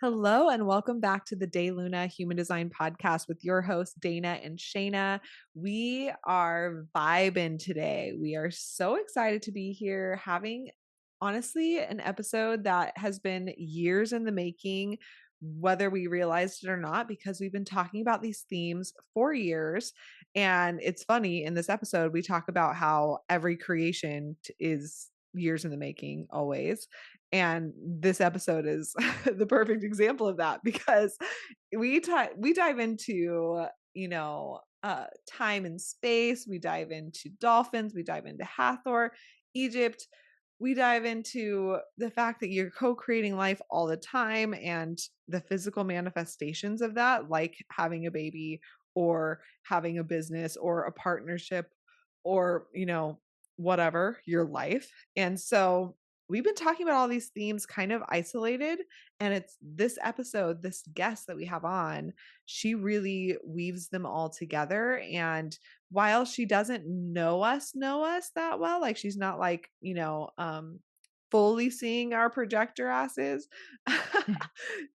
Hello and welcome back to the DayLuna Human Design Podcast with your hosts, Dana and Shayna. We are vibing today. We are so excited to be here having, honestly, an episode that has been years in the making, whether we realized it or not, because we've been talking about these themes for years. And it's funny, in this episode, we talk about how every creation is years in the making always, and this episode is the perfect example of that because we dive into, time and space, we dive into dolphins, we dive into Hathor, Egypt, we dive into the fact that you're co-creating life all the time and the physical manifestations of that, like having a baby or having a business or a partnership or, whatever your life. And so we've been talking about all these themes kind of isolated. And it's this episode, this guest that we have on, she really weaves them all together. And while she doesn't know us that well, like she's not like, fully seeing our projector asses,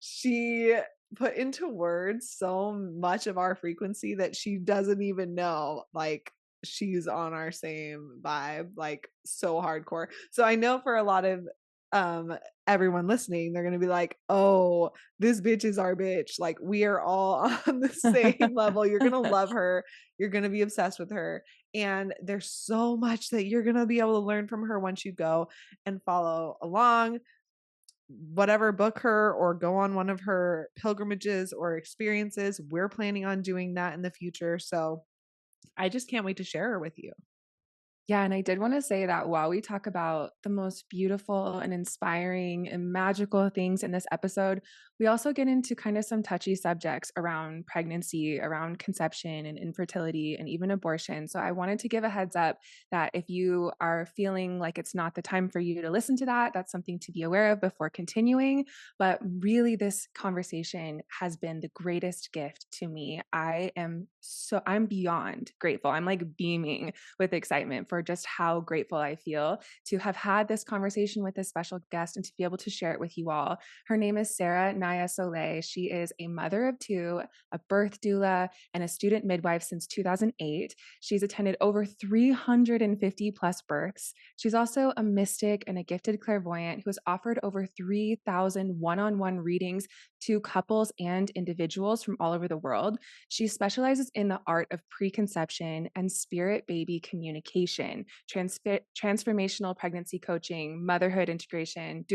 she put into words so much of our frequency that she doesn't even know, like, she's on our same vibe, like so hardcore. So I know for a lot of um everyone listening, they're gonna be like, oh, this bitch is our bitch. Like we are all on the same level. You're gonna love her, you're gonna be obsessed with her. And there's so much that you're gonna be able to learn from her once you go and follow along, whatever, book her or go on one of her pilgrimages or experiences. We're planning on doing that in the future. So I just can't wait to share her with you. Yeah, and I did want to say that while we talk about the most beautiful and inspiring and magical things in this episode, we also get into kind of some touchy subjects around pregnancy, around conception and infertility, and even abortion. So I wanted to give a heads up that if you are feeling like it's not the time for you to listen to that, that's something to be aware of before continuing. But really, this conversation has been the greatest gift to me. I'm beyond grateful. I'm like beaming with excitement for just how grateful I feel to have had this conversation with this special guest and to be able to share it with you all. Her name is Sarah Naia Soleil. She is a mother of two, a birth doula, and a student midwife since 2008. She's attended over 350 plus births. She's also a mystic and a gifted clairvoyant who has offered over 3,000 one-on-one readings to couples and individuals from all over the world. She specializes in the art of preconception and spirit baby communication, transformational pregnancy coaching, motherhood integration,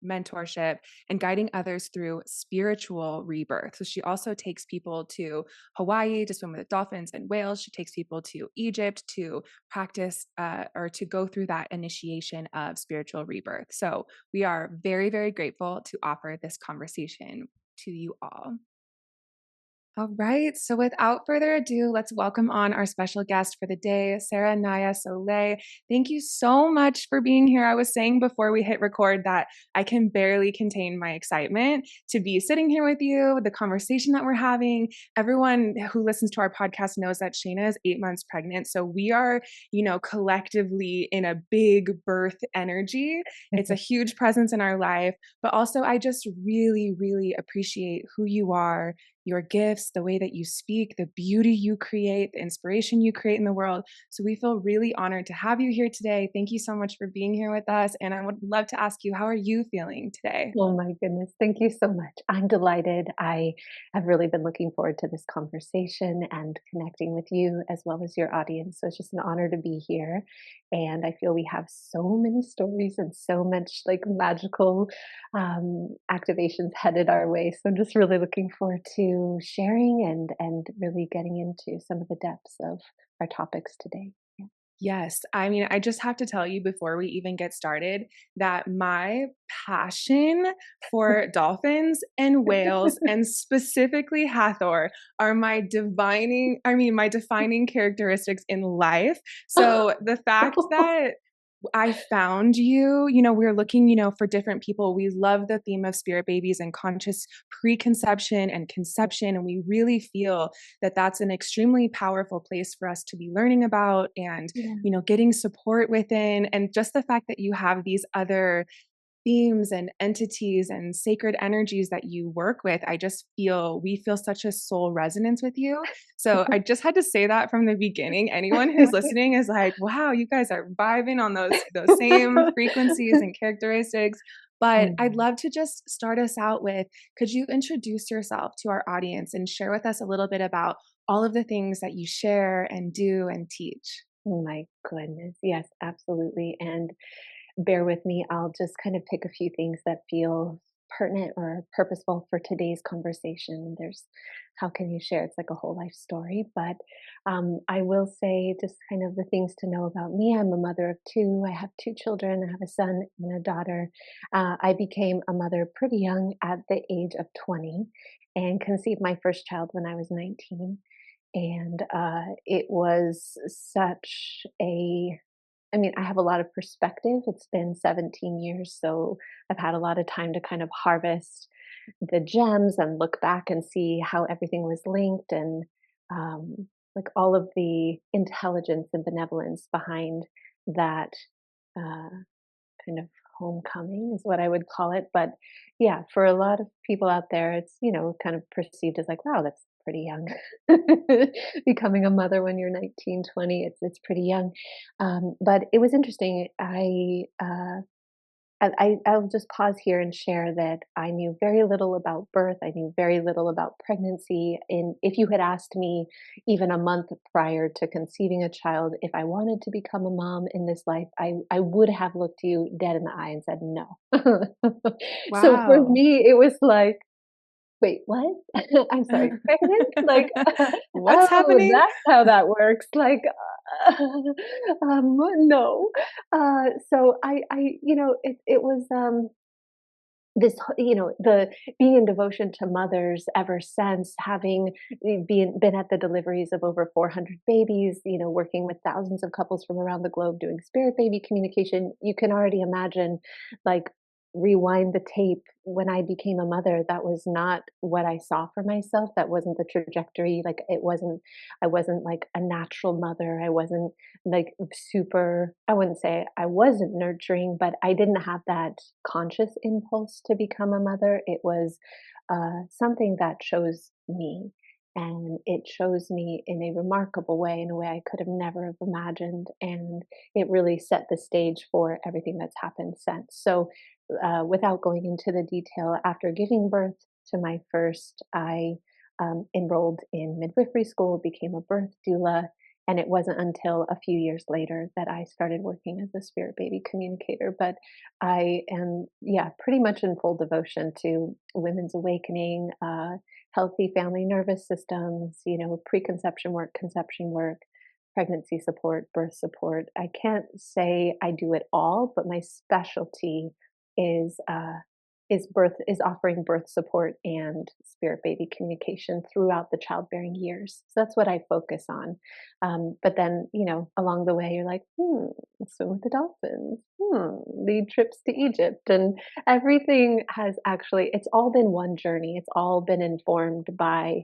mentorship, and guiding others through spiritual rebirth. So she also takes people to Hawaii to swim with the dolphins and whales. She takes people to Egypt to practice or to go through that initiation of spiritual rebirth. So we are very, very grateful to offer this conversation to you all. All right. So without further ado, let's welcome on our special guest for the day, Sarah Naia Soleil. Thank you so much for being here. I was saying before we hit record that I can barely contain my excitement to be sitting here with you, the conversation that we're having. Everyone who listens to our podcast knows that Shayna is 8 months pregnant. So we are, collectively in a big birth energy. It's a huge presence in our life. But also, I just really, really appreciate who you are, your gifts, the way that you speak, the beauty you create, the inspiration you create in the world. So we feel really honored to have you here today. Thank you so much for being here with us. And I would love to ask you, how are you feeling today? Oh my goodness. Thank you so much. I'm delighted. I have really been looking forward to this conversation and connecting with you as well as your audience. So it's just an honor to be here. And I feel we have so many stories and so much like magical activations headed our way. So I'm just really looking forward to sharing and really getting into some of the depths of our topics today. Yeah. Yes. I mean, I just have to tell you before we even get started that my passion for dolphins and whales and specifically Hathor are my defining characteristics in life. So the fact that I found you, we're looking, for different people. We love the theme of spirit babies and conscious preconception and conception. And we really feel that that's an extremely powerful place for us to be learning about and, Yeah. getting support within. And just the fact that you have themes and entities and sacred energies that you work with, we feel such a soul resonance with you. So I just had to say that from the beginning. Anyone who's listening is like, wow, you guys are vibing on those same frequencies and characteristics. But I'd love to just start us out with, could you introduce yourself to our audience and share with us a little bit about all of the things that you share and do and teach? Oh my goodness. Yes, absolutely. And bear with me. I'll just kind of pick a few things that feel pertinent or purposeful for today's conversation. How can you share? It's like a whole life story. But I will say just kind of the things to know about me. I'm a mother of two. I have two children. I have a son and a daughter. I became a mother pretty young at the age of 20 and conceived my first child when I was 19. And it was such a I mean, I have a lot of perspective. It's been 17 years, so I've had a lot of time to kind of harvest the gems and look back and see how everything was linked and like all of the intelligence and benevolence behind that uh, kind of homecoming is what I would call it. But yeah, for a lot of people out there, it's, kind of perceived as like, wow, that's pretty young. Becoming a mother when you're 19, 20, it's pretty young. But it was interesting. I'll just pause here and share that I knew very little about birth. I knew very little about pregnancy. And if you had asked me even a month prior to conceiving a child if I wanted to become a mom in this life, I would have looked you dead in the eye and said no. So for Wow. me, it was like, wait, what? I'm sorry, pregnant? Like, What's oh, happening? that's how that works. Like, no. So it was the being in devotion to mothers ever since having been at the deliveries of over 400 babies, working with thousands of couples from around the globe doing spirit baby communication. You can already imagine, like, rewind the tape when I became a mother. That was not what I saw for myself. That wasn't the trajectory. Like, I wasn't like a natural mother. I wasn't like super, I wouldn't say I wasn't nurturing, but I didn't have that conscious impulse to become a mother. It was something that chose me. And it chose me in a remarkable way, in a way I could have never have imagined. And it really set the stage for everything that's happened since. So, without going into the detail, after giving birth to my first, I enrolled in midwifery school, became a birth doula, and it wasn't until a few years later that I started working as a spirit baby communicator. But I am, yeah, pretty much in full devotion to women's awakening, healthy family nervous systems, preconception work, conception work, pregnancy support, birth support. I can't say I do it all, but my specialty is is offering birth support and spirit baby communication throughout the childbearing years. So that's what I focus on. But then, along the way, you're like, swim with the dolphins, lead trips to Egypt, and everything has actually. It's all been one journey. It's all been informed by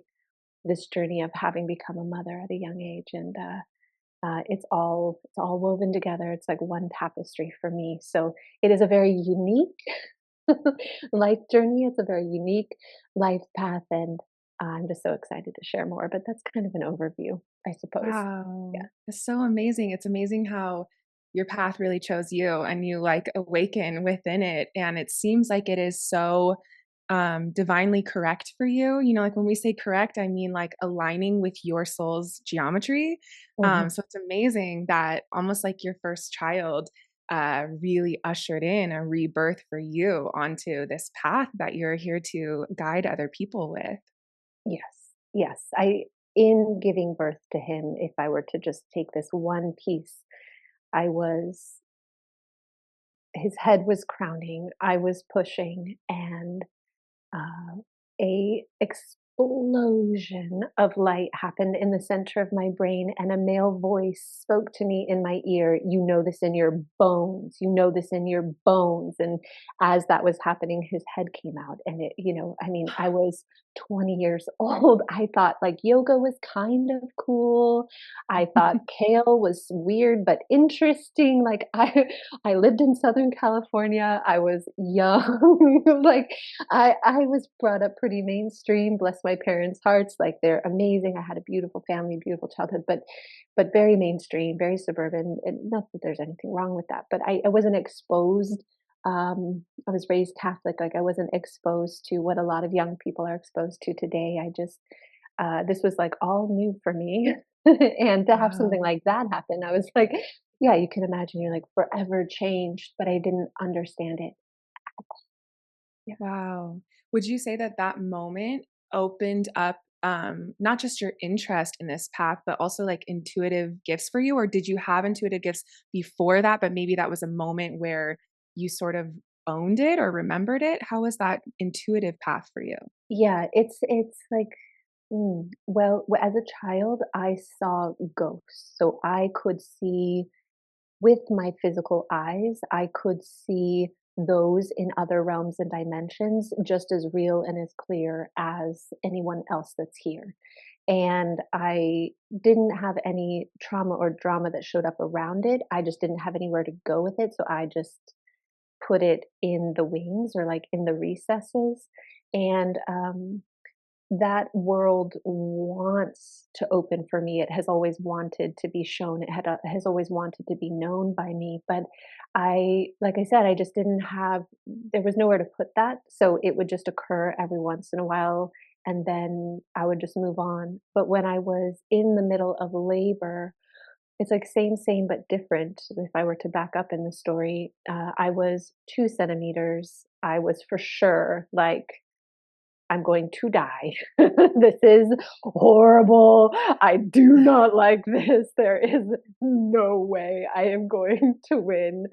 this journey of having become a mother at a young age, and it's all woven together. It's like one tapestry for me. So it is a very unique life journey. It's a very unique life path, and I'm just so excited to share more. But that's kind of an overview, I suppose. Wow. Yeah. It's so amazing. It's amazing how your path really chose you and you like awaken within it. And it seems like it is so divinely correct for you. Like when we say correct, I mean like aligning with your soul's geometry. Mhm. So it's amazing that almost like your first child really ushered in a rebirth for you onto this path that you're here to guide other people with. Yes. Yes. In giving birth to him, if I were to just take this one piece, I was, his head was crowning, I was pushing, and uh, a explosion of light happened in the center of my brain, and a male voice spoke to me in my ear, "You know this in your bones. You know this in your bones." And as that was happening, his head came out, and I mean, I was 20 years old. I thought like yoga was kind of cool. I thought kale was weird but interesting. Like I lived in Southern California. I was young. Like I was brought up pretty mainstream, bless my parents' hearts, like, they're amazing, I had a beautiful family, beautiful childhood, but very mainstream, very suburban, and not that there's anything wrong with that, but I wasn't exposed, I was raised Catholic, like, I wasn't exposed to what a lot of young people are exposed to today, I just this was, like, all new for me, and to have something Wow. like that happen, I was like, yeah, you can imagine you're, like, forever changed, but I didn't understand it. Yeah. Wow. Would you say that that moment opened up not just your interest in this path, but also like intuitive gifts for you? Or did you have intuitive gifts before that, but maybe that was a moment where you sort of owned it or remembered it? How was that intuitive path for you? Yeah, it's like, well, as a child, I saw ghosts. So I could see with my physical eyes, I could see those in other realms and dimensions just as real and as clear as anyone else that's here. And I didn't have any trauma or drama that showed up around it. I just didn't have anywhere to go with it. So I just put it in the wings or like in the recesses. And that world wants to open for me. It has always wanted to be shown. Has always wanted to be known by me. But like I said, I just didn't have, there was nowhere to put that. So it would just occur every once in a while. And then I would just move on. But when I was in the middle of labor, it's like same, but different. If I were to back up in the story, I was 2 centimeters. I was for sure like, I'm going to die. This is horrible. I do not like this. There is no way I am going to win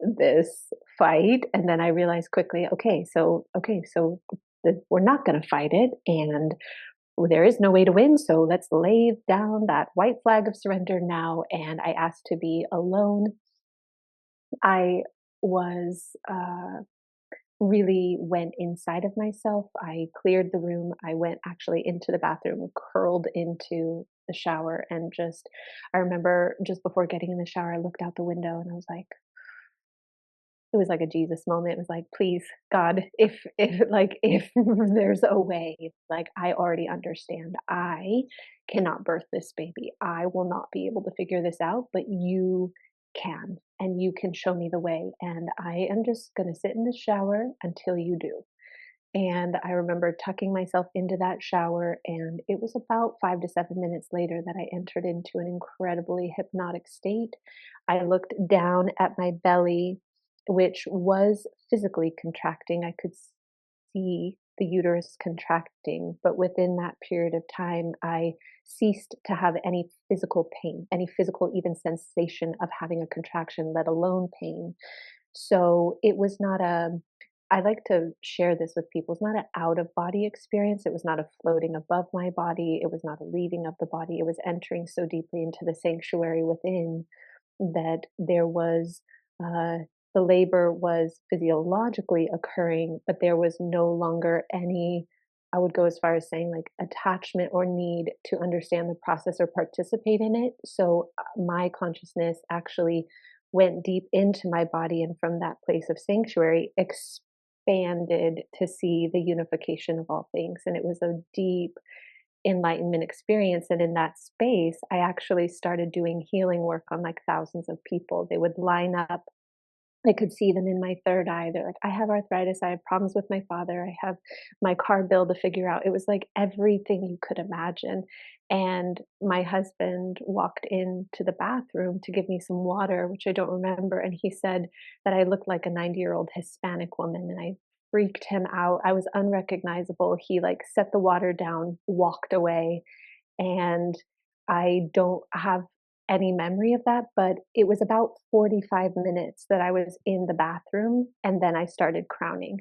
this fight. And then I realized quickly, okay, so we're not going to fight it, and there is no way to win. So let's lay down that white flag of surrender now. And I asked to be alone. I was really went inside of myself. I cleared the room. I went actually into the bathroom, curled into the shower, and I remember just before getting in the shower, I looked out the window and I was like, it was like a Jesus moment. It was like, please, God, if there's a way, like I already understand. I cannot birth this baby. I will not be able to figure this out, but you can, and you can show me the way. And I am just gonna sit in the shower until you do. And I remember tucking myself into that shower, and it was about 5 to 7 minutes later that I entered into an incredibly hypnotic state. I looked down at my belly, which was physically contracting. I could see the uterus contracting, but within that period of time, I ceased to have any physical pain, any physical even sensation of having a contraction, let alone pain. So it was not a, I like to share this with people. It's not an out of body experience. It was not a floating above my body. It was not a leaving of the body. It was entering so deeply into the sanctuary within that there was, the labor was physiologically occurring, but there was no longer any, I would go as far as saying like attachment or need to understand the process or participate in it. So my consciousness actually went deep into my body, and from that place of sanctuary expanded to see the unification of all things. And it was a deep enlightenment experience. And in that space, I actually started doing healing work on like thousands of people. They would line up. I could see them in my third eye. They're like, I have arthritis. I have problems with my father. I have my car bill to figure out. It was like everything you could imagine. And my husband walked into the bathroom to give me some water, which I don't remember. And he said that I looked like a 90-year-old Hispanic woman. And I freaked him out. I was unrecognizable. He like set the water down, walked away. And I don't have any memory of that, but it was about 45 minutes that I was in the bathroom, and then I started crowning.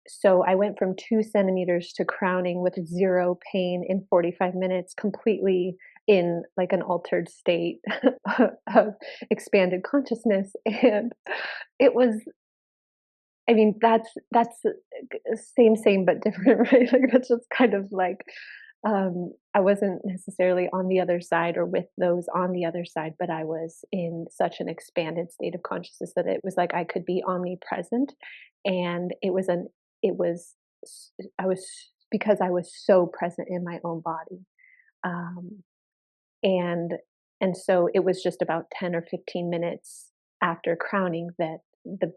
So I went from 2 centimeters to crowning with zero pain in 45 minutes, completely in like an altered state of expanded consciousness. And it was, I mean, that's same but different, right? Like that's just kind of like I wasn't necessarily on the other side or with those on the other side, but I was in such an expanded state of consciousness that it was like I could be omnipresent, and it was I was because I was so present in my own body, um, and so it was just about 10 or 15 minutes after crowning that the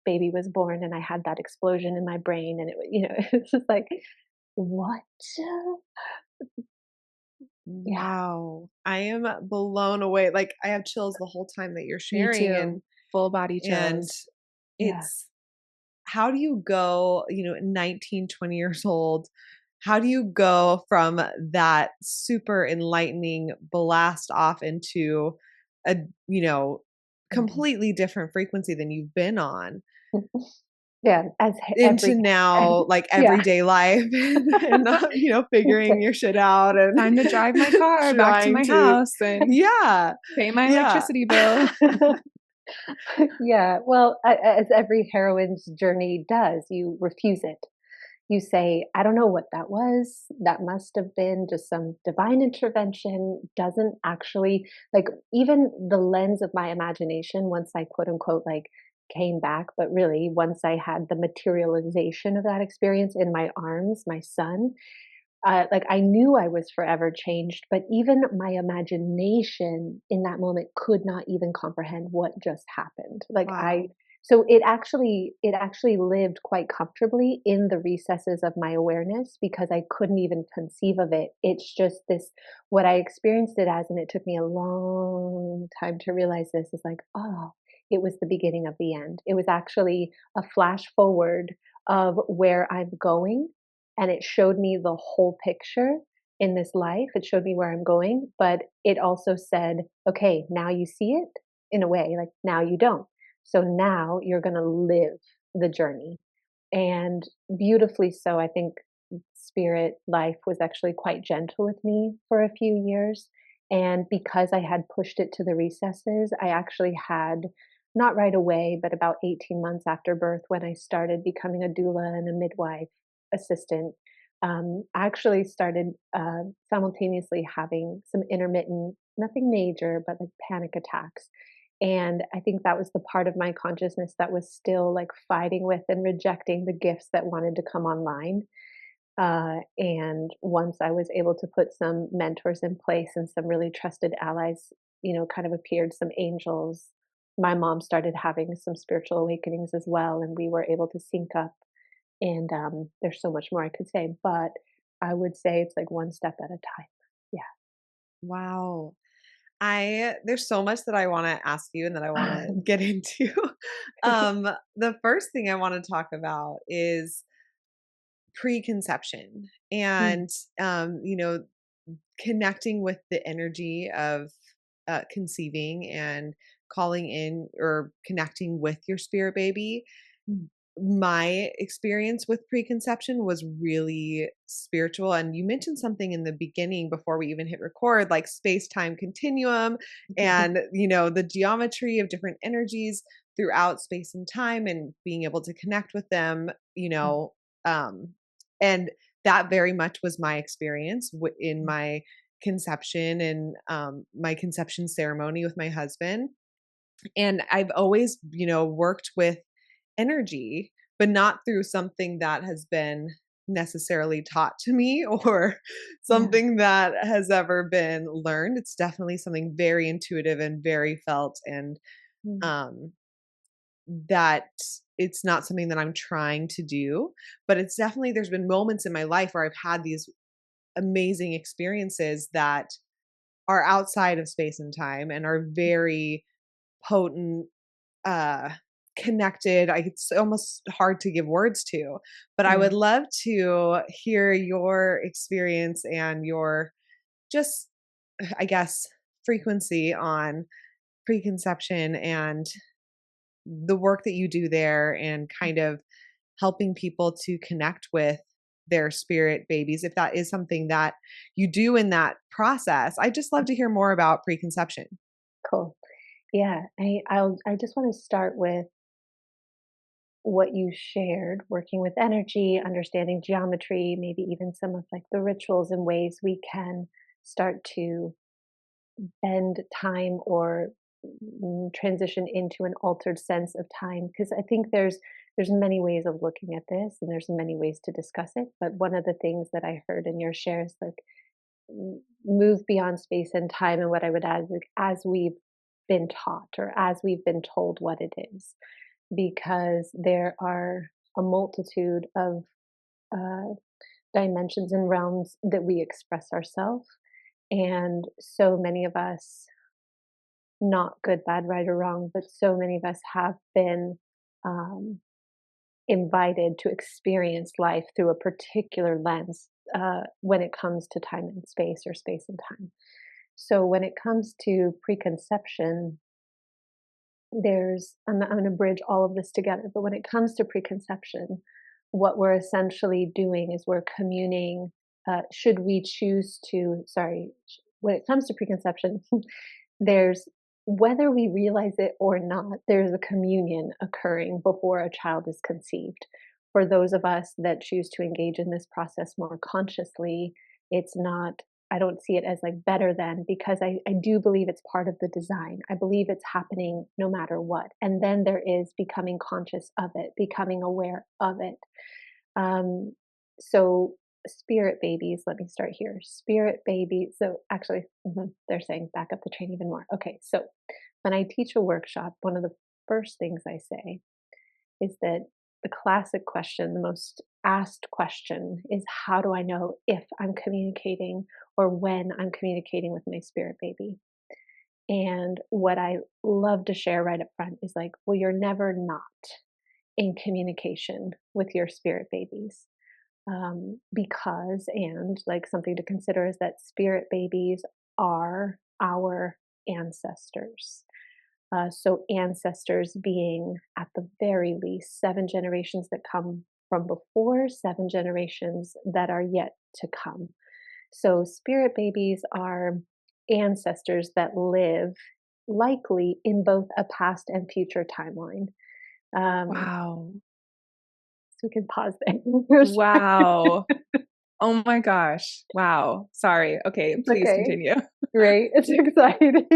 baby was born, and I had that explosion in my brain, and it's just like what. Yeah, Wow. I am blown away. Like I have chills the whole time that you're Me sharing, too. Full body and chills. yeah. it's how do you go, 19, 20 years old? How do you go from that super enlightening blast off into a, you know, Mhm. completely different frequency than you've been on Yeah, into every now like yeah. everyday life and figuring your shit out and Time to drive my car back to trying my to house and yeah, pay my yeah. electricity bill. Yeah, well, as every heroine's journey does, you refuse it. You say, "I don't know what that was. That must have been just some divine intervention." Doesn't actually like even the lens of my imagination once I quote unquote like came back, but really once I had the materialization of that experience in my arms, my son, like I knew I was forever changed, but even my imagination in that moment could not even comprehend what just happened. Wow. So it actually lived quite comfortably in the recesses of my awareness because I couldn't even conceive of it. It's just this, what I experienced it as, and it took me a long time to realize this is like, oh, it was the beginning of the end. It was actually a flash forward of where I'm going, and it showed me the whole picture in this life. It showed me where I'm going, but it also said, okay, now you see it in a way, like now you don't. So now you're going to live the journey. And beautifully so, I think spirit life was actually quite gentle with me for a few years. And because I had pushed it to the recesses, I actually had, not right away, but about 18 months after birth, when I started becoming a doula and a midwife assistant, I actually started simultaneously having some intermittent, nothing major, but like panic attacks. And I think that was the part of my consciousness that was still like fighting with and rejecting the gifts that wanted to come online. And once I was able to put some mentors in place and some really trusted allies, kind of appeared, some angels. My mom started having some spiritual awakenings as well, and we were able to sync up. And there's so much more I could say, but I would say it's like one step at a time. Yeah. Wow. I there's so much that I want to ask you and that I want to get into. The first thing I want to talk about is preconception Mm, and connecting with the energy of conceiving and calling in or connecting with your spirit baby. mm, My experience with preconception was really spiritual. And you mentioned something in the beginning before we even hit record, like space time continuum and, the geometry of different energies throughout space and time and being able to connect with them, mm, um, and that very much was my experience in mm, my conception and my conception ceremony with my husband. And I've always, worked with energy, but not through something that has been necessarily taught to me or yeah. something that has ever been learned. It's definitely something very intuitive and very felt, and Mm, um that it's not something that I'm trying to do, but it's definitely there's been moments in my life where I've had these amazing experiences that are outside of space and time and are very potent, uh, connected. It's almost hard to give words to, but I would mm. love to hear your experience and your just, I guess, frequency on preconception and the work that you do there and kind of helping people to connect with their spirit babies, if that is something that you do in that process. I'd just love to hear more about preconception. Cool. Yeah, I just want to start with what you shared, working with energy, understanding geometry, maybe even some of like the rituals and ways we can start to bend time or transition into an altered sense of time, because I think there's many ways of looking at this and there's many ways to discuss it, but one of the things that I heard in your share is like move beyond space and time, and what I would add, like, as we've been taught or as we've been told what it is, because there are a multitude of uh, dimensions and realms that we express ourselves. And so many of us, not good, bad, right, or wrong, but so many of us have been um, invited to experience life through a particular lens when it comes to time and space, or space and time. So when it comes to preconception, I'm going to bridge all of this together, but when it comes to preconception, what we're essentially doing is we're communing. Should we choose to, sorry, when it comes to preconception, there's, whether we realize it or not, there's a communion occurring before a child is conceived. For those of us that choose to engage in this process more consciously, it's not, I don't see it as like better than, because I do believe it's part of the design. I believe it's happening no matter what. And then there is becoming conscious of it, becoming aware of it. Um, so spirit babies, let me start here. Spirit babies. So actually, they're saying back up the train even more. Okay. So when I teach a workshop, one of the first things I say is that the classic question, the most asked question, is how do I know if I'm communicating or when I'm communicating with my spirit baby? And what I love to share right up front is like, well, you're never not in communication with your spirit babies. Because, and like something to consider is that spirit babies are our ancestors. So, ancestors being at the very least 7 generations that come from before, 7 generations that are yet to come. So, spirit babies are ancestors that live likely in both a past and future timeline. Um, Wow. so, we can pause there. Wow. Oh my gosh. Wow. Sorry. Okay, It's please okay. continue. Right? It's exciting.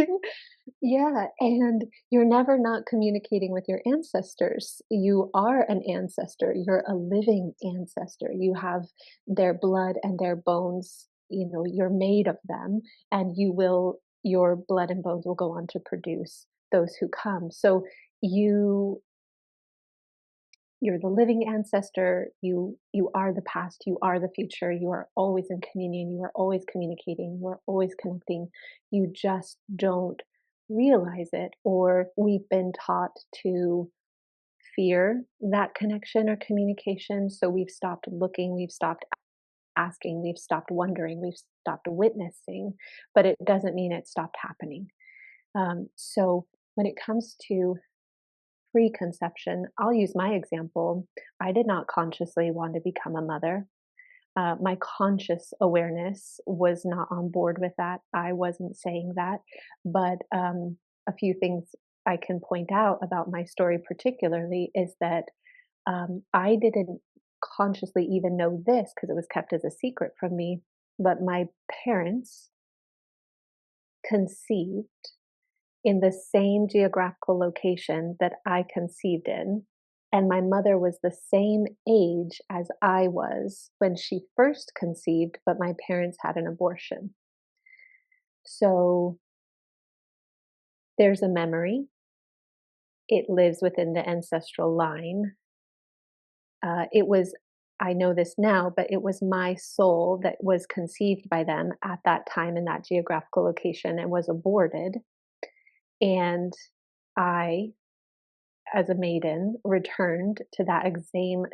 Yeah, and you're never not communicating with your ancestors. You are an ancestor. You're a living ancestor. You have their blood and their bones, you're made of them, and your blood and bones will go on to produce those who come. So you you're the living ancestor. You are the past, you are the future. You are always in communion, you are always communicating, you are always connecting. You just don't realize it, or we've been taught to fear that connection or communication, so we've stopped looking, we've stopped asking, we've stopped wondering, we've stopped witnessing, but it doesn't mean it stopped happening. So when it comes to preconception, I'll use my example. I did not consciously want to become a mother. My conscious awareness was not on board with that. I wasn't saying that. But a few things I can point out about my story, particularly, is that I didn't consciously even know this because it was kept as a secret from me. But my parents conceived in the same geographical location that I conceived in. And my mother was the same age as I was when she first conceived, but my parents had an abortion. So there's a memory. It lives within the ancestral line. I know this now, but it was my soul that was conceived by them at that time in that geographical location and was aborted. And I, as a maiden, returned to that same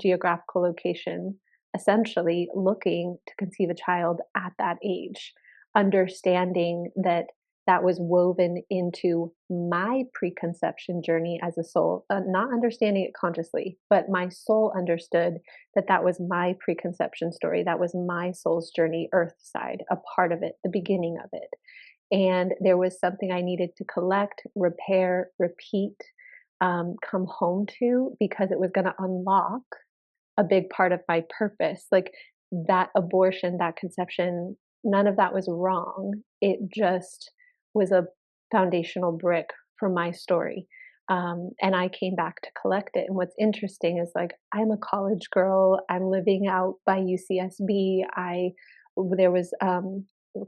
geographical location, essentially looking to conceive a child at that age, understanding that that was woven into my preconception journey as a soul, not understanding it consciously, but my soul understood that that was my preconception story. That was my soul's journey, earth side, a part of it, the beginning of it. And there was something I needed to collect, repair, repeat, come home to, because it was going to unlock a big part of my purpose. Like that abortion, that conception, none of that was wrong. It just was a foundational brick for my story. And I came back to collect it. And what's interesting is like, I'm a college girl. I'm living out by UCSB. There was a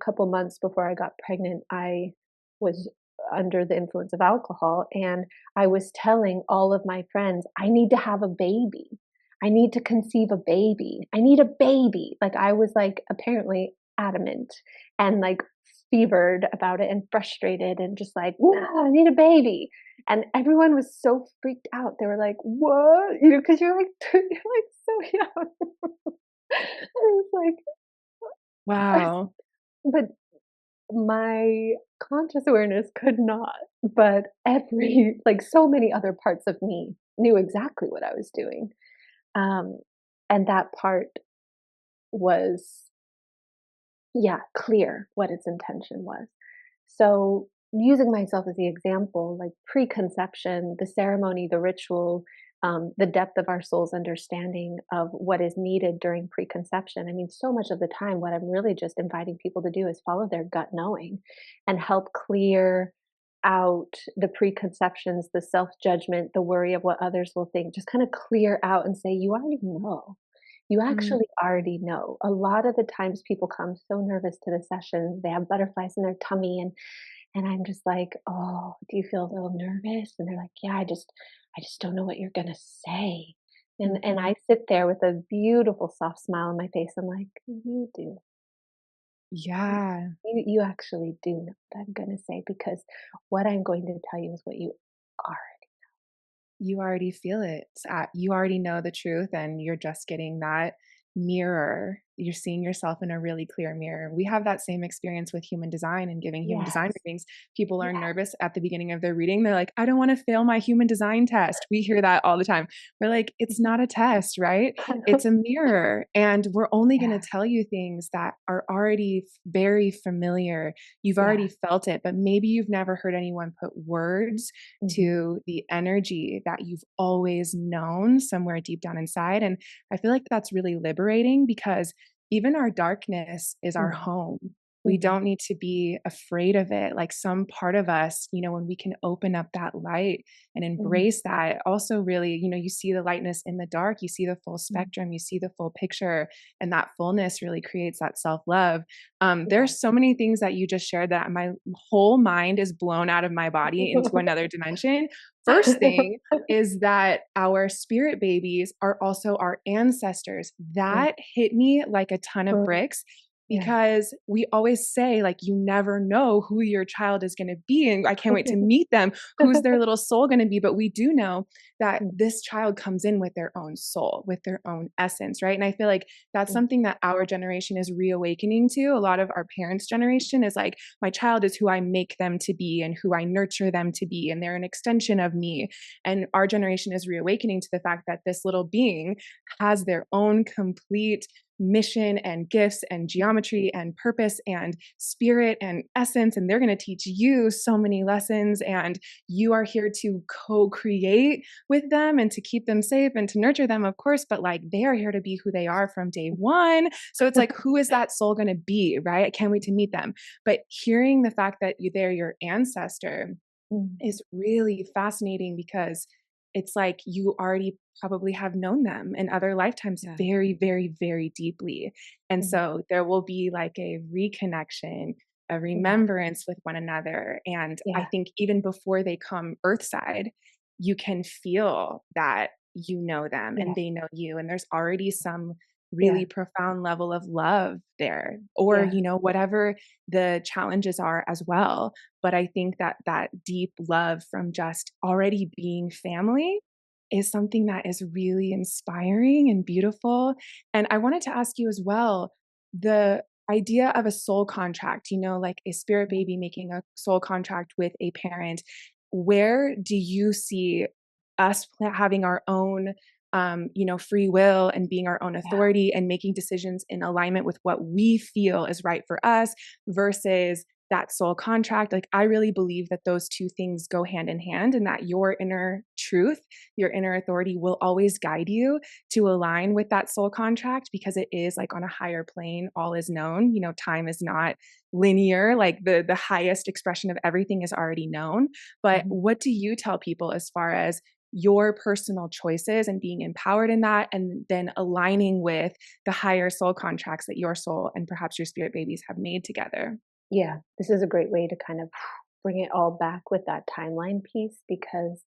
couple months before I got pregnant, I was under the influence of alcohol. And I was telling all of my friends, I need to have a baby. I need to conceive a baby. I need a baby. Like I was like apparently adamant and like fevered about it and frustrated and just like, no, I need a baby. And everyone was so freaked out. They were like, what? You know, because you're like, you're like so young. I was like, Wow. but my conscious awareness could not. But every, like so many other parts of me knew exactly what I was doing. Um, and that part was, yeah, clear what its intention was. So, using myself as the example, like preconception, the ceremony, the ritual, the depth of our soul's understanding of what is needed during preconception. I mean, so much of the time, what I'm really just inviting people to do is follow their gut knowing and help clear out the preconceptions, the self judgment, the worry of what others will think. Just kind of clear out and say, you already know. You Mm. actually already know. A lot of the times people come so nervous to the session, they have butterflies in their tummy and I'm just like, "Oh, do you feel a little nervous?" And they're like, "Yeah, I just don't know what you're gonna say." And Mhm. I sit there with a beautiful soft smile on my face. I'm like, "You do. Yeah. You actually do know what I'm gonna say because what I'm going to tell you is what you are." You already feel it. You already know the truth, and you're just getting that mirror. You're seeing yourself in a really clear mirror. We have that same experience with human design and giving human design Yes. readings. People are Yeah. nervous at the beginning of their reading. They're like, I don't want to fail my human design test. We hear that all the time. We're like, it's not a test, right? It's a mirror. And we're only going to Yeah. tell you things that are already very familiar. You've Yeah. already felt it, but maybe you've never heard anyone put words Mhm. to the energy that you've always known somewhere deep down inside. And I feel like that's really liberating because even our darkness is our Mhm. home. We Mhm. don't need to be afraid of it. Like some part of us, when we can open up that light and Mhm. embrace that, also really, you see the lightness in the dark, you see the full Mhm. spectrum, you see the full picture, and that fullness really creates that self love. Yeah. There's so many things that you just shared that my whole mind is blown out of my body into another dimension. First thing is that our spirit babies are also our ancestors. Mm. That hit me like a ton of Mm. bricks Yeah. because we always say, like, you never know who your child is going to be. And I can't wait to meet them. Who's their little soul going to be? But we do know that Mm. this child comes in with their own soul, with their own essence, right? And I feel like that's Mm. something that our generation is reawakening to. A lot of our parents' generation is like, my child is who I make them to be and who I nurture them to be. And they're an extension of me. And our generation is reawakening to the fact that this little being has their own complete mission and gifts and geometry and purpose and spirit and essence. And they're going to teach you so many lessons. And you are here to co-create with them and to keep them safe and to nurture them, of course. But like they are here to be who they are from day one. So it's like, who is that soul going to be? Right? I can't wait to meet them. But hearing the fact that they're your ancestor Mm. is really fascinating because it's like you already probably have known them in other lifetimes Yeah. very, very, very deeply. And Mhm. so there will be like a reconnection, a Yeah. remembrance with one another. And I Yeah. think even before they come earthside, you can feel that you know them and Yes. they know you. And there's already some Yeah. really profound level of love there, or, Yeah. whatever the challenges are as well. But I think that that deep love from just already being family is something that is really inspiring and beautiful. And I wanted to ask you as well, the idea of a soul contract, like a spirit baby making a soul contract with a parent, where do you see us having our own, free will and being our own Yeah. authority and making decisions in alignment with what we feel is right for us versus that soul contract? Like, I really believe that those two things go hand in hand, and that your inner truth, your inner authority will always guide you to align with that soul contract, because it is like on a higher plane, all is known. Time is not linear. Like the highest expression of everything is already known. But Mhm. what do you tell people as far as your personal choices and being empowered in that, and then aligning with the higher soul contracts that your soul and perhaps your spirit babies have made together? Yeah, this is a great way to kind of bring it all back with that timeline piece, because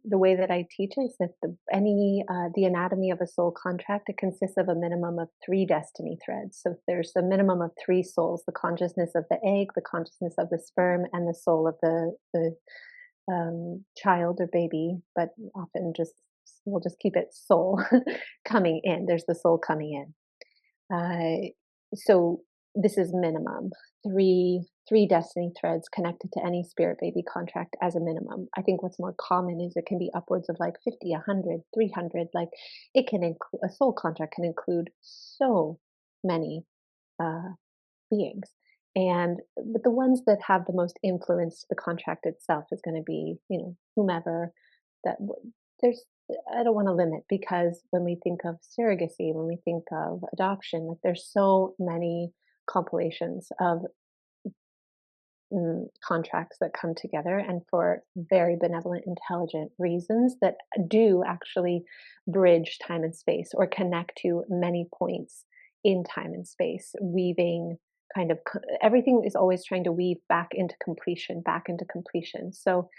the way that I teach is that the anatomy of a soul contract, it consists of a minimum of 3 destiny threads. So there's a minimum of 3 souls: the consciousness of the egg, the consciousness of the sperm, and the soul of the child or baby. But often we'll just keep it soul coming in. There's the soul coming in. So this is minimum three destiny threads connected to any spirit baby contract as a minimum. I think what's more common is it can be upwards of like 50, 100, 300. Like, it can include a soul contract can include so many uh, beings. And but the ones that have the most influence to the contract itself is going to be, whomever that there's I don't want to limit, because when we think of surrogacy, when we think of adoption, like, there's so many compilations of contracts that come together, and for very benevolent, intelligent reasons that do actually bridge time and space, or connect to many points in time and space, weaving kind of everything is always trying to weave back into completion, back into completion. So,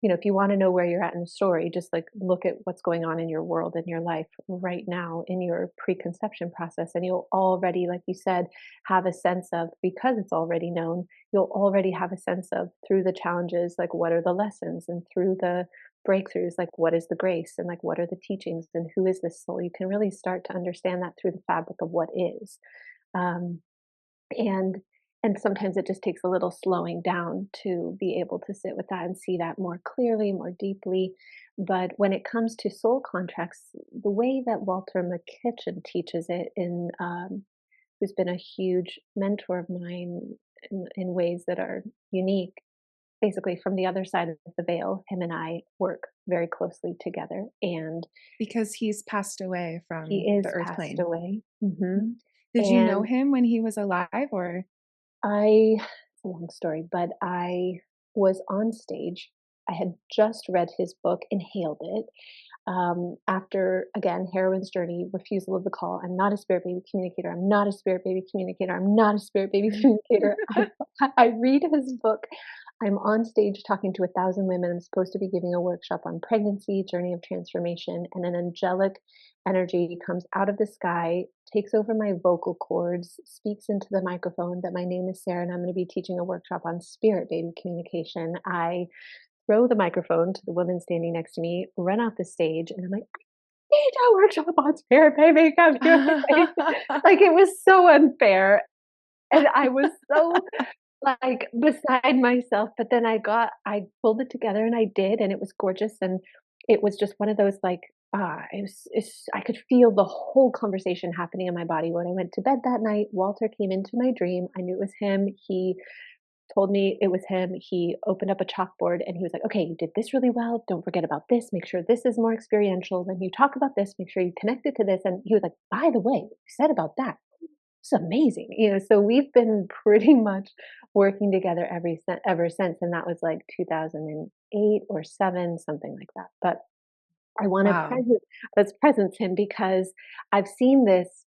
if you want to know where you're at in the story, just like look at what's going on in your world, in your life right now, in your preconception process, and you'll already, like you said, have a sense of, because it's already known, you'll already have a sense of, through the challenges, like, what are the lessons, and through the breakthroughs, like, what is the grace, and like, what are the teachings, and who is this soul. You can really start to understand that through the fabric of what is. um, and and sometimes it just takes a little slowing down to be able to sit with that and see that more clearly, more deeply. But when it comes to soul contracts, the way that Walter McKitchen teaches it, who's been a huge mentor of mine in ways that are unique. Basically, from the other side of the veil, him and I work very closely together, and Because he's passed away he from the is earth passed plane. away. Mhm. Did you know And him when he was alive, or? it's a long story, but I was on stage. I had just read his book, inhaled it. After, again, heroine's journey, refusal of the call. I'm not a spirit baby communicator. I'm not a spirit baby communicator. I'm not a spirit baby communicator. I read his book. I'm on stage talking to 1,000 women. I'm supposed to be giving a workshop on pregnancy, journey of transformation, and an angelic energy comes out of the sky, takes over my vocal cords, speaks into the microphone that my name is Sarah and I'm going to be teaching a workshop on spirit baby communication. I throw the microphone to the woman standing next to me, run off the stage, and I'm like, teach a workshop on spirit baby communication. Like, it was so unfair. And I was so, like, beside myself. But then I pulled it together and I did, and it was gorgeous. And it was just one of those, like, I could feel the whole conversation happening in my body. When I went to bed that night, Walter came into my dream. I knew it was him. He told me it was him. He opened up a chalkboard and he was like, okay, you did this really well. Don't forget about this. Make sure this is more experiential. When you talk about this, make sure you connect it to this. And he was like, by the way, you said about that. It's amazing. So we've been pretty much working together ever since. And that was like 2008 or 7, something like that. But I want to Wow. presence him, because I've seen this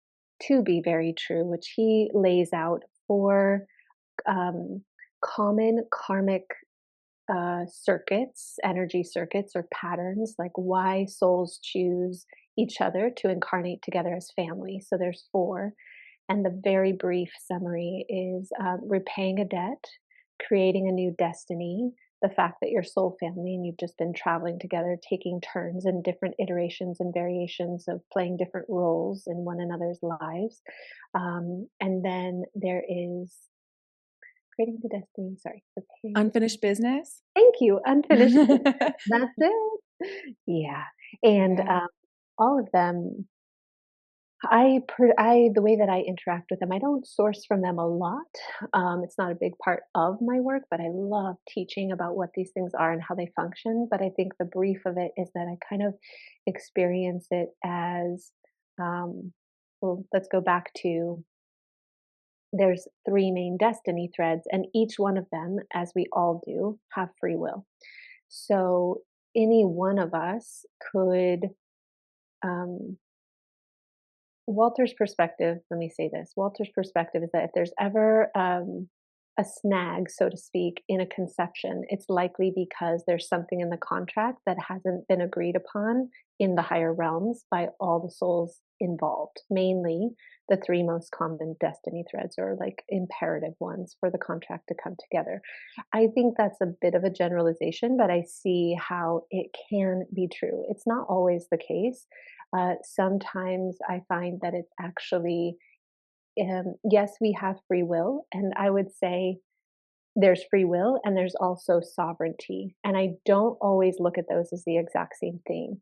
to be very true, which he lays out for um, common karmic circuits, energy circuits, or patterns, like why souls choose each other to incarnate together as family. So there's 4. And the very brief summary is repaying a debt, creating a new destiny, the fact that you're soul family and you've just been traveling together, taking turns in different iterations and variations of playing different roles in one another's lives. And then there is creating the destiny, sorry, preparing. Unfinished business. Thank you, unfinished business. That's it. Yeah. And Yeah. all of them, the way that I interact with them, I don't source from them a lot. It's not a big part of my work, but I love teaching about what these things are and how they function. But I think the brief of it is that I kind of experience it as, well, let's go back to, there's three main destiny threads, and each one of them, as we all do, have free will. So any one of us could, um, Walter's perspective, let me say this. Walter's perspective is that if there's ever a snag, so to speak, in a conception, it's likely because there's something in the contract that hasn't been agreed upon in the higher realms by all the souls involved, mainly the three most common destiny threads, or like imperative ones for the contract to come together. I think that's a bit of a generalization, but I see how it can be true. It's not always the case. Sometimes I find that it's actually, yes, we have free will, and I would say there's free will and there's also sovereignty. And I don't always look at those as the exact same thing.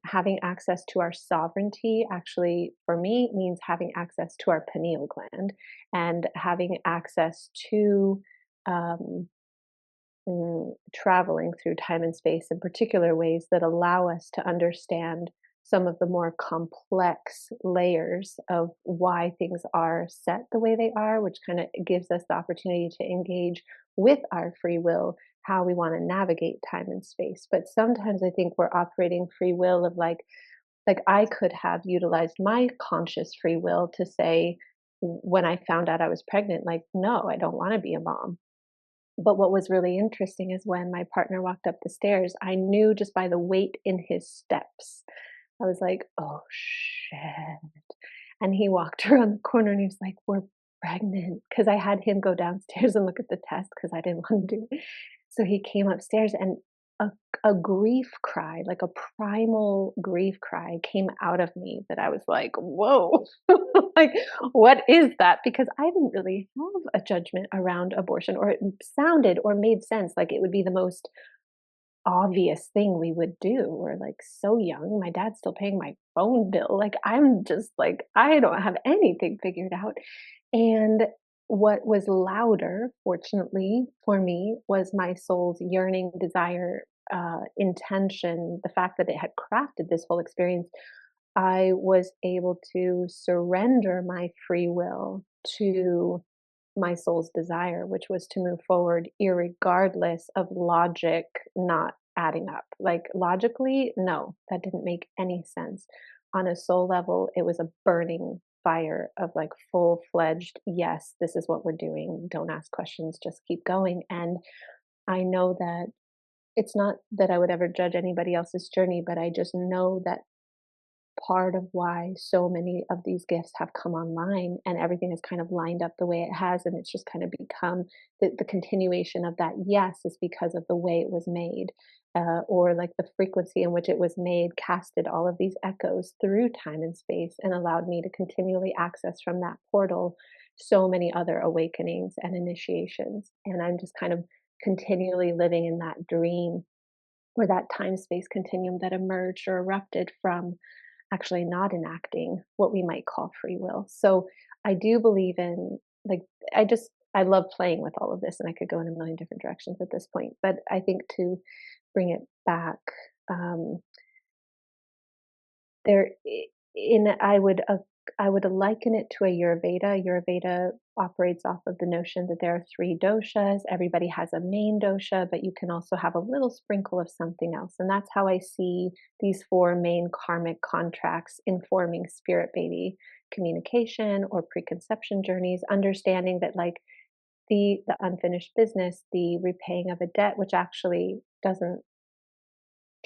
Having access to our sovereignty actually, for me, means having access to our pineal gland and having access to um, traveling through time and space in particular ways that allow us to understand some of the more complex layers of why things are set the way they are, which kind of gives us the opportunity to engage with our free will, how we want to navigate time and space. But sometimes I think we're operating free will of like I could have utilized my conscious free will to say, when I found out I was pregnant, like, no, I don't want to be a mom. But what was really interesting is when my partner walked up the stairs, I knew just by the weight in his steps. I was like, "Oh, shit." And he walked around the corner and he was like, "We're pregnant." Because I had him go downstairs and look at the test because I didn't want to do it. So he came upstairs and a, a grief cry, like a primal grief cry, came out of me that I was like, whoa, like, what is that? Because I didn't really have a judgment around abortion, or it sounded or made sense like it would be the most obvious thing we would do. We're like so young. My dad's still paying my phone bill. Like, I'm just like, I don't have anything figured out. And what was louder, fortunately for me, was my soul's yearning, desire, intention, the fact that it had crafted this whole experience. I was able to surrender my free will to my soul's desire, which was to move forward, irregardless of logic not adding up. Like, logically, no, that didn't make any sense. On a soul level, it was a burning fire of like full fledged, yes, this is what we're doing. Don't ask questions, just keep going. And I know that it's not that I would ever judge anybody else's journey, but I just know that part of why so many of these gifts have come online and everything is kind of lined up the way it has, and it's just kind of become the continuation of that, yes, is because of the way it was made, or like the frequency in which it was made casted all of these echoes through time and space and allowed me to continually access from that portal so many other awakenings and initiations. And I'm just kind of continually living in that dream, or that time space continuum that emerged or erupted from actually not enacting what we might call free will. So I do believe in, like, I love playing with all of this, and I could go in a million different directions at this point. But I think to bring it back, um, there in I would liken it to a Ayurveda. Ayurveda operates off of the notion that there are three doshas. Everybody has a main dosha, but you can also have a little sprinkle of something else. And that's how I see these four main karmic contracts informing spirit baby communication or preconception journeys, understanding that, like, the unfinished business, the repaying of a debt, which actually doesn't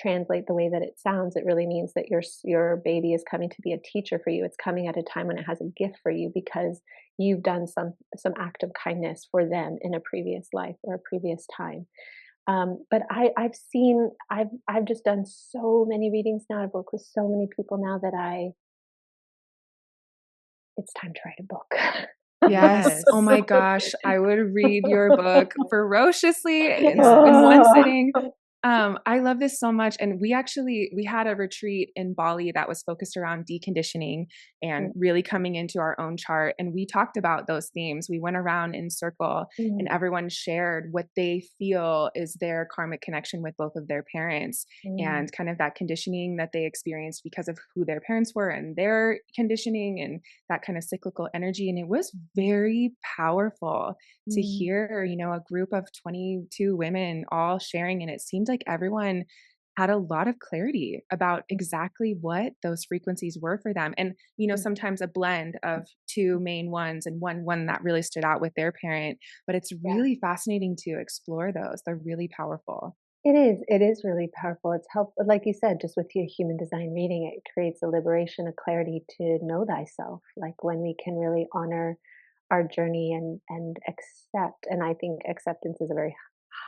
translate the way that it sounds, it really means that your baby is coming to be a teacher for you. It's coming at a time when it has a gift for you because you've done some act of kindness for them in a previous life or a previous time. But I've just done so many readings now. I've worked with so many people now that it's time to write a book. Yes. Oh my gosh. I would read your book ferociously in one sitting. I love this so much. And we had a retreat in Bali that was focused around deconditioning and really coming into our own chart. And we talked about those themes. We went around in circle and everyone shared what they feel is their karmic connection with both of their parents and kind of that conditioning that they experienced because of who their parents were and their conditioning and that kind of cyclical energy. And it was very powerful to hear, a group of 22 women all sharing. And it seemed like everyone had a lot of clarity about exactly what those frequencies were for them. And, sometimes a blend of two main ones and one that really stood out with their parent. But it's really fascinating to explore those. They're really powerful. It is. It is really powerful. It's helpful, like you said, just with your human design reading, it creates a liberation, a clarity to know thyself. Like when we can really honor our journey and accept. And I think acceptance is a very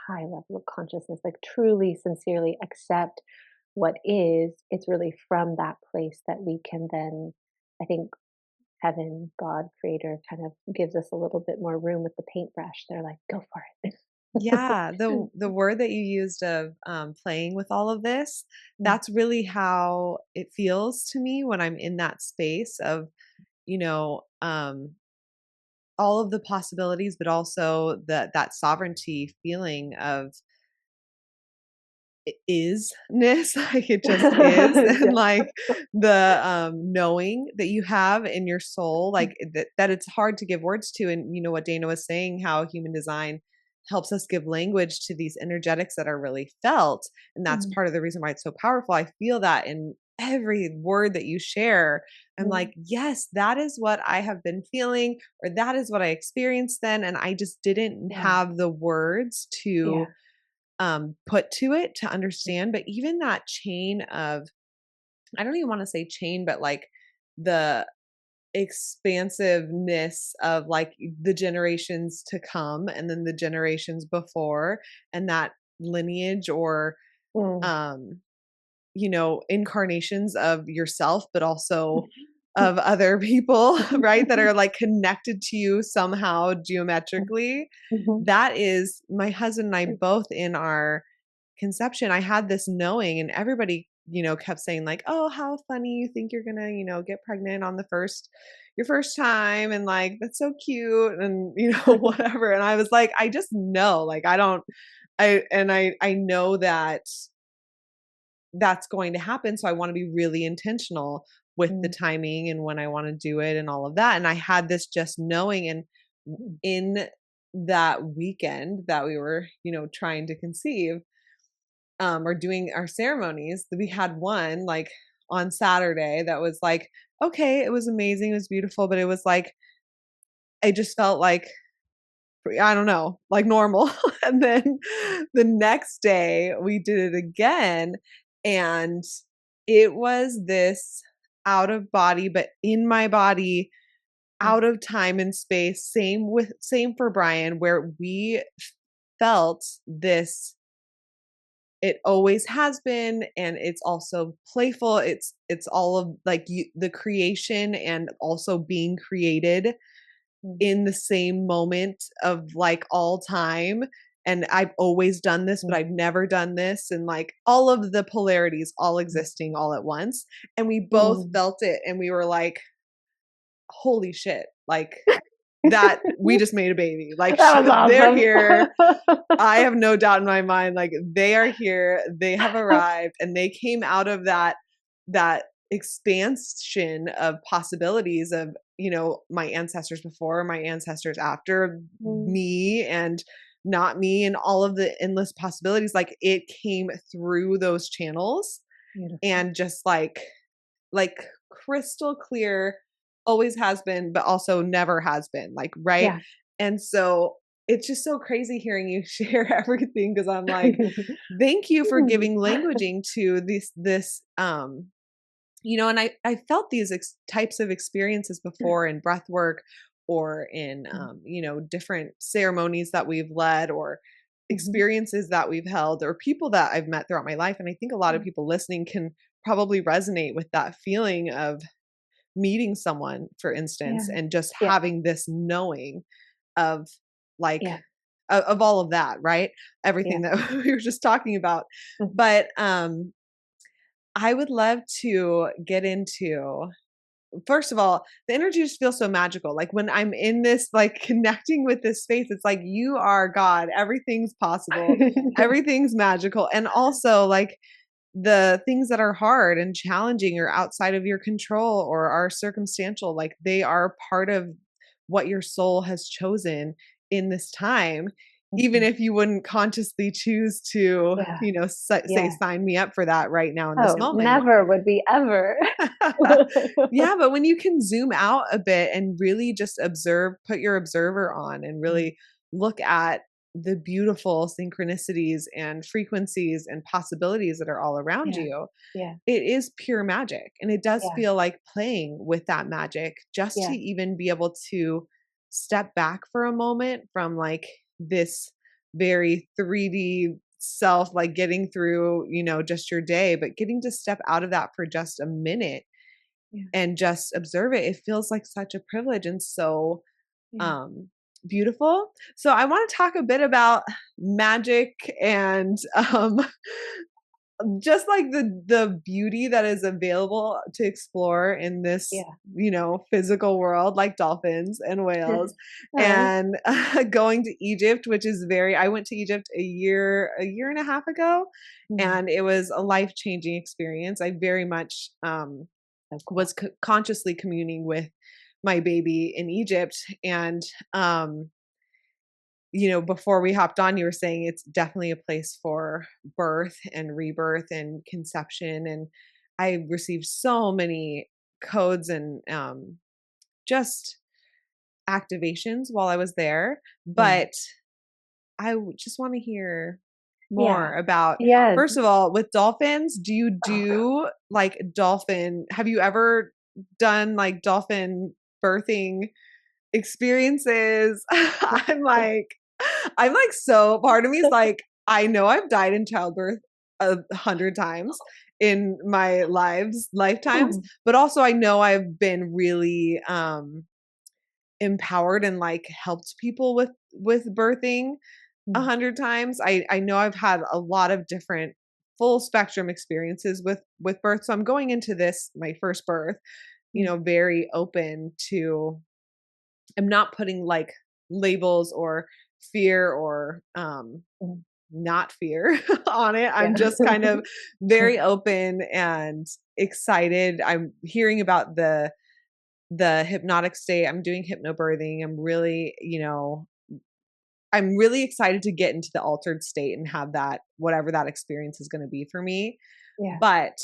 high level of consciousness, like truly, sincerely accept what is. It's really from that place that we can then, I think, heaven, God, creator kind of gives us a little bit more room with the paintbrush. They're like, go for it. Yeah, the word that you used of playing with all of this, that's really how it feels to me when I'm in that space of, all of the possibilities, but also that sovereignty feeling of isness, like it just is, and like the knowing that you have in your soul, like that it's hard to give words to. And what Dana was saying, how human design helps us give language to these energetics that are really felt, and that's part of the reason why it's so powerful. I feel that in every word that you share. I'm like, yes, that is what I have been feeling, or that is what I experienced then, and I just didn't have the words to put to it to understand. But even that chain of, I don't even want to say chain, but like the expansiveness of like the generations to come and then the generations before, and that lineage or incarnations of yourself, but also of other people, right? That are like connected to you somehow geometrically. That is my husband and I both in our conception. I had this knowing, and everybody, kept saying like, oh, how funny, you think you're gonna, get pregnant on your first time. And like, that's so cute. And, whatever. And I was like, I just know, like, I know that that's going to happen. So I want to be really intentional with the timing and when I want to do it and all of that. And I had this just knowing. And in that weekend that we were, trying to conceive, or doing our ceremonies, we had one like on Saturday that was like, okay, it was amazing. It was beautiful. But it was like, I just felt like, I don't know, like normal. And then the next day we did it again. And it was this out of body, but in my body, out of time and space. Same for Brian, where we felt this. It always has been, and it's also playful. It's all of like the creation and also being created in the same moment of like all time. And I've always done this, but I've never done this. And like all of the polarities all existing all at once. And we both felt it. And we were like, holy shit, like that we just made a baby. Like awesome. They're here. I have no doubt in my mind, like they are here, they have arrived, and they came out of that expansion of possibilities of, my ancestors before, my ancestors after, me and not me, and all of the endless possibilities. Like it came through those channels. Beautiful. And just like crystal clear, always has been, but also never has been, like, right. Yeah. And so it's just so crazy hearing you share everything, because I'm like, thank you for giving languaging to this and I felt these types of experiences before in breath work or in different ceremonies that we've led, or experiences that we've held, or people that I've met throughout my life. And I think a lot of people listening can probably resonate with that feeling of meeting someone, for instance, Yeah. and just Yeah. having this knowing of like Yeah. of all of that, right? Everything Yeah. that we were just talking about. Mhm. But I would love to get into, first of all, the energy just feels so magical. Like when I'm in this, like connecting with this space, it's like you are God. Everything's possible. Everything's magical. And also like the things that are hard and challenging or outside of your control or are circumstantial, like they are part of what your soul has chosen in this time, even Mhm. if you wouldn't consciously choose to, Yeah. say, Yeah. sign me up for that right now in this Oh, moment. never would we ever. Yeah, but when you can zoom out a bit and really just observe, put your observer on and Mm. really look at the beautiful synchronicities and frequencies and possibilities that are all around Yeah. you, Yeah. it is pure magic. And it does Yeah. feel like playing with that magic, just to Yeah. even be able to step back for a moment from like this very 3D self, like getting through, just your day, but getting to step out of that for just a minute Yeah. and just observe it. It feels like such a privilege and so Yeah. um beautiful. So I want to talk a bit about magic and just like the beauty that is available to explore in this, Yeah. physical world, like dolphins and whales. Oh. And going to Egypt, which is I went to Egypt a year and a half ago, Mm. and it was a life-changing experience. I very much So cool. was consciously communing with my baby in Egypt. And before we hopped on, you were saying it's definitely a place for birth and rebirth and conception. And I received so many codes and just activations while I was there. Yeah. But just want to hear Yeah. more about, Yes. first of all, with dolphins, do you do like dolphin? Have you ever done like dolphin birthing experiences? I'm like, so part of me is like, I know I've died in childbirth 100 times in my lifetimes, Oh. but also I know I've been really empowered and like helped people with birthing Mm. 100 times. I know I've had a lot of different full spectrum experiences with birth. So I'm going into this, my first birth, Mm. very open to, I'm not putting like labels or fear or Mm. not fear on it. I'm Yeah. just kind of very open and excited. I'm hearing about the hypnotic state. I'm doing hypnobirthing. I'm really excited to get into the altered state and have that, whatever that experience is going to be for me. Yeah. But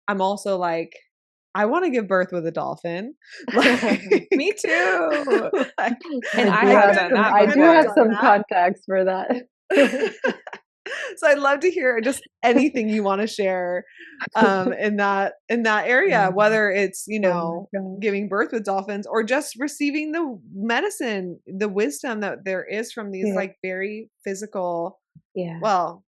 I'm also like, I want to give birth with a dolphin. Like, Me too. like, And I do I have have done couldn't, some, that I I couldn't do have have before. done some that. contacts for that. So I'd love to hear just anything you want to share in that area, Yeah. whether it's, Oh my gosh. giving birth with dolphins or just receiving the medicine, the wisdom that there is from these Yeah. like very physical, Yeah. well,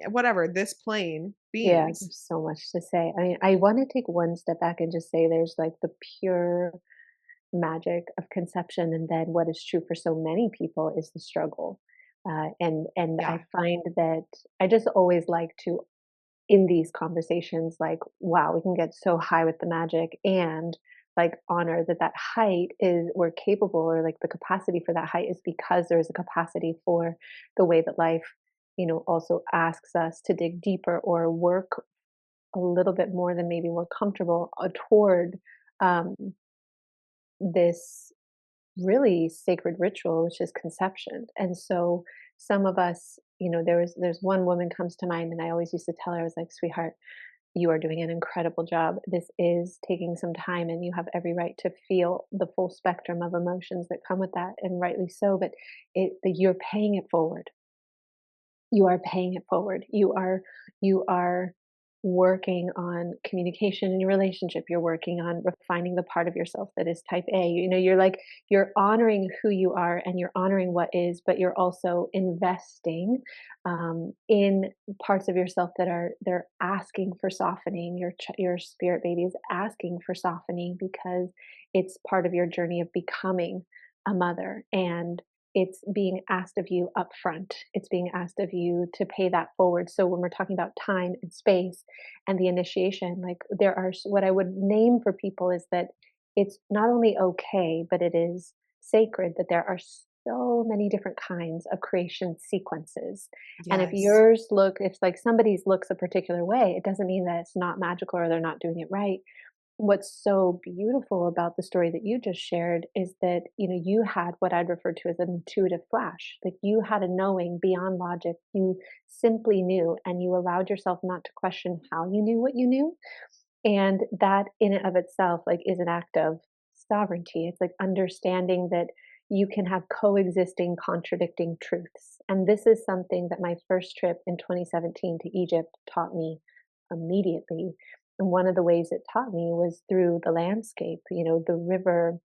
whatever, this plane Yeah. beings. There's so much to say. I mean, I want to take one step back and just say there's like the pure magic of conception, and then what is true for so many people is the struggle. And Yeah. I find that I just always like to, in these conversations, like, wow, we can get so high with the magic and like honor that that height is, we're capable, or like the capacity for that height is because there's a capacity for the way that life, also asks us to dig deeper or work a little bit more than maybe we're comfortable toward um, this really sacred ritual, which is conception. And so some of us, there's one woman comes to mind, and I always used to tell her, I was like, sweetheart, You are doing an incredible job. This is taking some time, and you have every right to feel the full spectrum of emotions that come with that, and rightly so. But you're paying it forward. You are paying it forward. You are working on communication in your relationship. You're working on refining the part of yourself that is type A. You're honoring who you are, and you're honoring what is, but you're also investing in parts of yourself that they're asking for softening. Your spirit baby is asking for softening because it's part of your journey of becoming a mother, and it's being asked of you upfront. It's being asked of you to pay that forward. So when we're talking about time and space and the initiation, like what I would name for people is that it's not only okay, but it is sacred that there are so many different kinds of creation sequences. And Yes. if like somebody's looks a particular way, it doesn't mean that it's not magical or they're not doing it right. What's so beautiful about the story that you just shared is that, you had what I'd refer to as an intuitive flash. Like, you had a knowing beyond logic. You simply knew, and you allowed yourself not to question how you knew what you knew. And that in and of itself, like, is an act of sovereignty. It's like understanding that you can have coexisting contradicting truths. And this is something that my first trip in 2017 to Egypt taught me immediately. And one of the ways it taught me was through the landscape. The river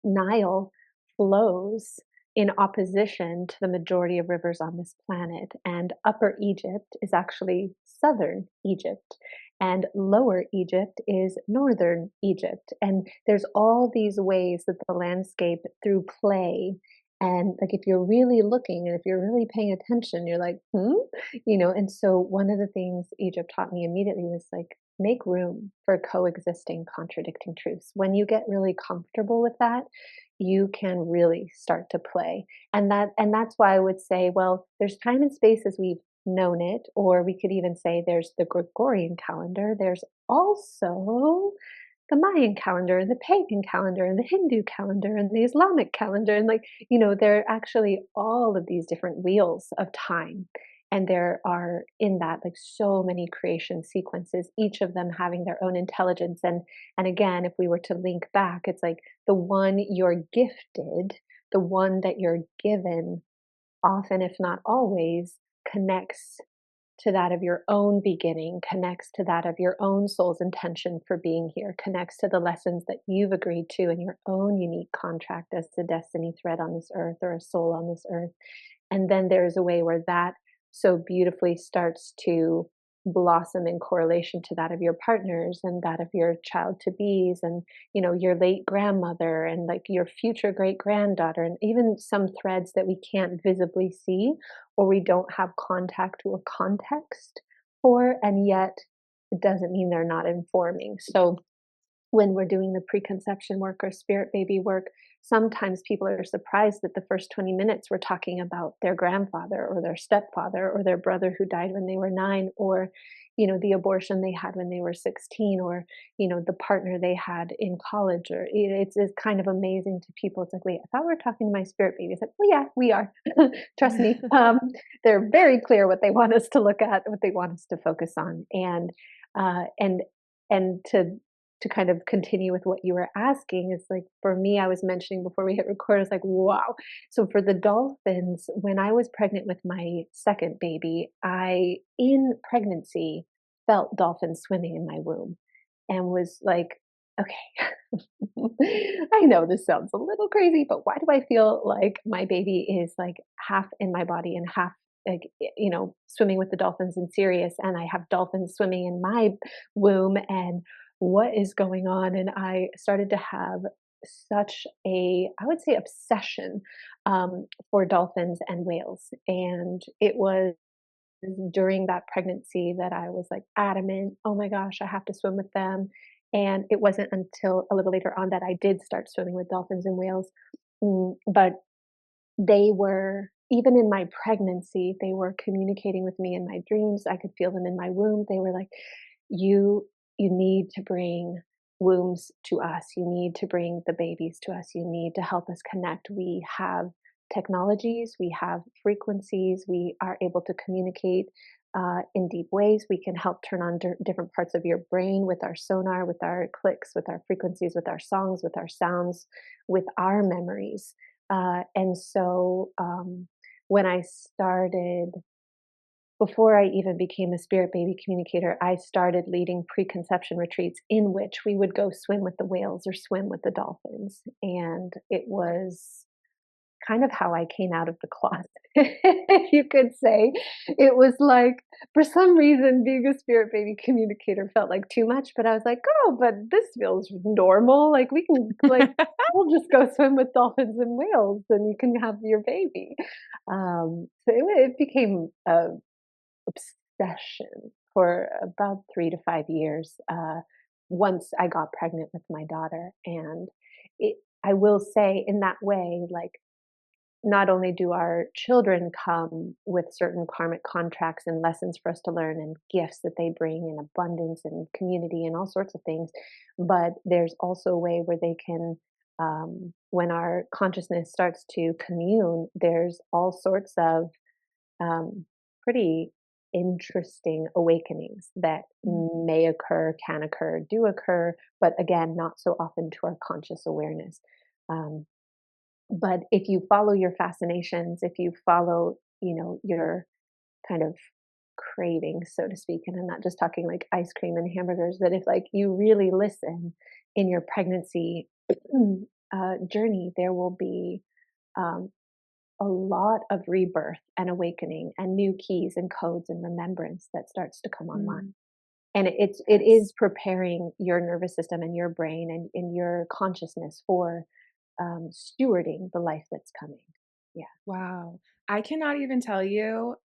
Nile flows in opposition to the majority of rivers on this planet. And Upper Egypt is actually southern Egypt, and Lower Egypt is northern Egypt. And there's all these ways that the landscape, through play, and like if you're really looking and if you're really paying attention, you're like, And so one of the things Egypt taught me immediately was like, make room for coexisting contradicting truths. When you get really comfortable with that, you can really start to play. And that's why I would say, well, there's time and space as we've known it, or we could even say there's the Gregorian calendar. There's also the Mayan calendar and the pagan calendar and the Hindu calendar and the Islamic calendar. And there are actually all of these different wheels of time. And there are in that like so many creation sequences, each of them having their own intelligence. And again, if we were to link back, it's like the one you're gifted, the one that you're given, often, if not always, connects to that of your own beginning, connects to that of your own soul's intention for being here, connects to the lessons that you've agreed to in your own unique contract as a destiny thread on this earth or a soul on this earth. And then there's a way where that so beautifully starts to blossom in correlation to that of your partners and that of your child to be's and your late grandmother and like your future great granddaughter, and even some threads that we can't visibly see or we don't have contact or context for, and yet it doesn't mean they're not informing. So when we're doing the preconception work or spirit baby work, sometimes people are surprised that the first 20 minutes we're talking about their grandfather or their stepfather or their brother who died when they were 9, or the abortion they had when they were 16, or the partner they had in college. Or it's kind of amazing to people. It's like, wait, I thought we were talking to my spirit baby. It's like, well, yeah, we are. Trust me. They're very clear what they want us to look at, what they want us to focus on. And to kind of continue with what you were asking, is like, for me, I was mentioning before we hit record, it's like, wow. So for the dolphins, when I was pregnant with my second baby, I, in pregnancy, felt dolphins swimming in my womb and was like, okay, I know this sounds a little crazy, but why do I feel like my baby is like half in my body and half like, swimming with the dolphins in Sirius, and I have dolphins swimming in my womb, and what is going on? And I started to have such I would say, obsession for dolphins and whales. And it was during that pregnancy that I was like adamant, oh my gosh, I have to swim with them. And it wasn't until a little later on that I did start swimming with dolphins and whales. But they were, even in my pregnancy, they were communicating with me in my dreams. I could feel them in my womb. They were like, you need to bring wombs to us. You need to bring the babies to us. You need to help us connect. We have technologies, we have frequencies, we are able to communicate in deep ways. We can help turn on different parts of your brain with our sonar, with our clicks, with our frequencies, with our songs, with our sounds, with our memories. And so when I started, before I even became a spirit baby communicator, I started leading preconception retreats in which we would go swim with the whales or swim with the dolphins. And it was kind of how I came out of the closet, if you could say. It was like, for some reason, being a spirit baby communicator felt like too much, but I was like, oh, but this feels normal. Like, we can, like, we'll just go swim with dolphins and whales and you can have your baby. So it became a obsession for about 3 to 5 years once I got pregnant with my daughter. And I will say, in that way, like, not only do our children come with certain karmic contracts and lessons for us to learn and gifts that they bring in abundance and community and all sorts of things, but there's also a way where they can, when our consciousness starts to commune, there's all sorts of pretty interesting awakenings that may occur, can occur, do occur, but again, not so often to our conscious awareness. But if you follow your fascinations, if you follow, your kind of cravings, so to speak, and I'm not just talking like ice cream and hamburgers, but if like you really listen in your pregnancy journey, there will be a lot of rebirth and awakening and new keys and codes and remembrance that starts to come online. And it is preparing your nervous system and your brain and your consciousness for stewarding the life that's coming. Yeah. Wow. I cannot even tell you,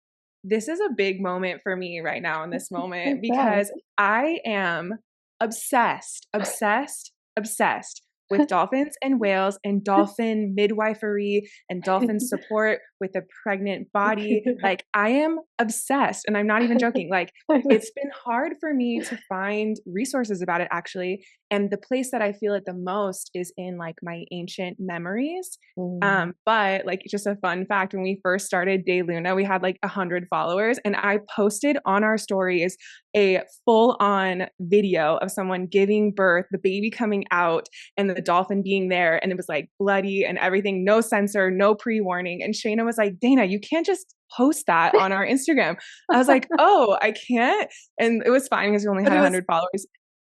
this is a big moment for me right now in this moment because I am obsessed, obsessed, obsessed with dolphins and whales and dolphin midwifery and dolphin support with a pregnant body. Like, I am obsessed, and I'm not even joking. Like, it's been hard for me to find resources about it, actually. And the place that I feel it the most is in like my ancient memories. But like, just a fun fact, when we first started DayLuna, we had like 100 followers, and I posted on our stories a full-on video of someone giving birth, the baby coming out, and the dolphin being there, and it was like bloody and everything, no censor, no pre-warning. And Shayna was like, Dana, you can't just post that on our Instagram. I was like, oh, I can't. And it was fine because we only had 100 followers.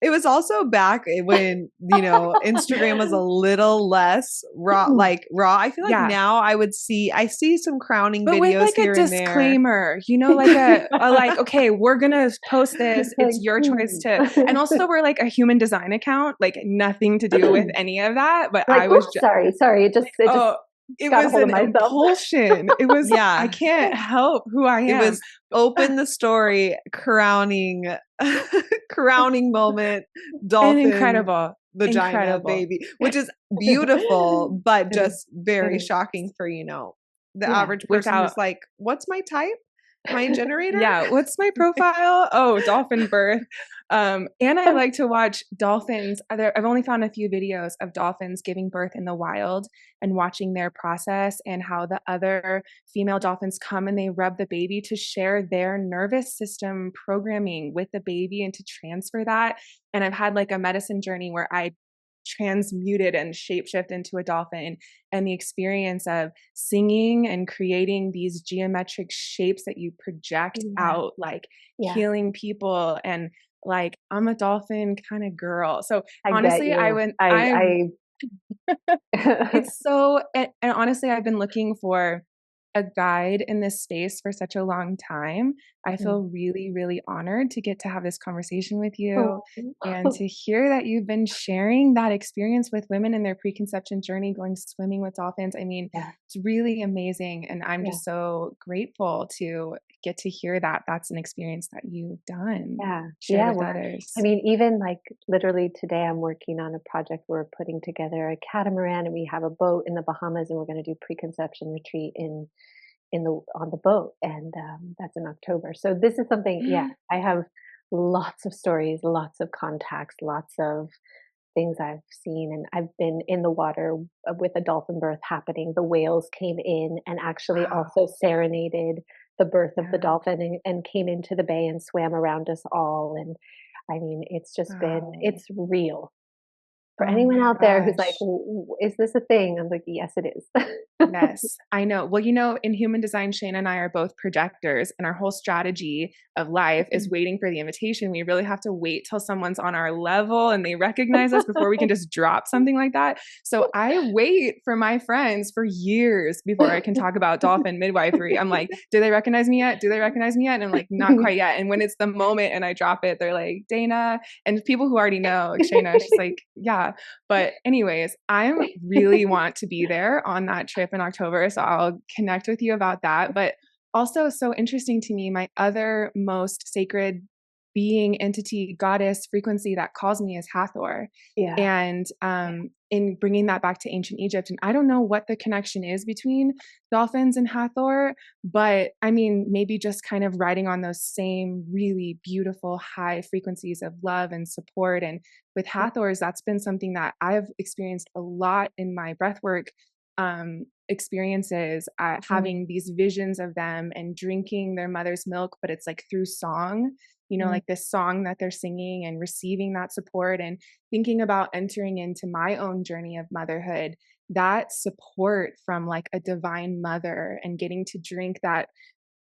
It was also back when, Instagram was a little less raw, like raw. I feel like now I see some crowning but videos with like here a disclaimer, like a like, okay, we're going to post this. It's your choice to, and also we're like a human design account, like nothing to do with any of that. But like, I was sorry. It was an impulsion. It was, I can't help who I am. It was open the story, crowning moment, dolphin, incredible vagina, baby, which is beautiful, but just very shocking for, the average person who's like, what's my type? My generator? Yeah. What's my profile? Oh, dolphin birth. And I like to watch dolphins. I've only found a few videos of dolphins giving birth in the wild and watching their process and how the other female dolphins come and they rub the baby to share their nervous system programming with the baby and to transfer that. And I've had like a medicine journey where I transmuted and shapeshift into a dolphin, and the experience of singing and creating these geometric shapes that you project out, like healing people, and like, I'm a dolphin kind of girl. So honestly, it's so, and honestly, I've been looking for a guide in this space for such a long time. I feel really, really honored to get to have this conversation with you and to hear that you've been sharing that experience with women in their preconception journey, going swimming with dolphins. I mean, it's really amazing. And I'm just so grateful to get to hear that that's an experience that you've done. Share with others. I mean, even like literally today, I'm working on a project. We're putting together a catamaran, and we have a boat in the Bahamas, and we're going to do preconception retreat on the boat, and that's in October. So this is something. I have lots of stories, lots of contacts, lots of things I've seen, and I've been in the water with a dolphin birth happening. The whales came in and actually also serenaded the birth of the Yeah. dolphin and came into the bay and swam around us all. And I mean, it's just been, Wow. it's real. For Oh anyone my out there who's like, gosh. Is this a thing?" I'm like, "Yes, it is." Yes, I know. Well, in human design, Shane and I are both projectors, and our whole strategy of life is waiting for the invitation. We really have to wait till someone's on our level and they recognize us before we can just drop something like that. So I wait for my friends for years before I can talk about dolphin midwifery. I'm like, do they recognize me yet? Do they recognize me yet? And I'm like, not quite yet. And when it's the moment and I drop it, they're like, Dana. And people who already know, like Shayna, she's like, yeah. But anyways, I really want to be there on that trip in October. So I'll connect with you about that. But also so interesting to me, my other most sacred being, entity, goddess, frequency that calls me is Hathor. Yeah. And in bringing that back to ancient Egypt, and I don't know what the connection is between dolphins and Hathor, but I mean, maybe just kind of riding on those same really beautiful high frequencies of love and support. And with Hathors, that's been something that I've experienced a lot in my breathwork experiences, having these visions of them and drinking their mother's milk, but it's like through song, like this song that they're singing and receiving that support and thinking about entering into my own journey of motherhood, that support from like a divine mother and getting to drink that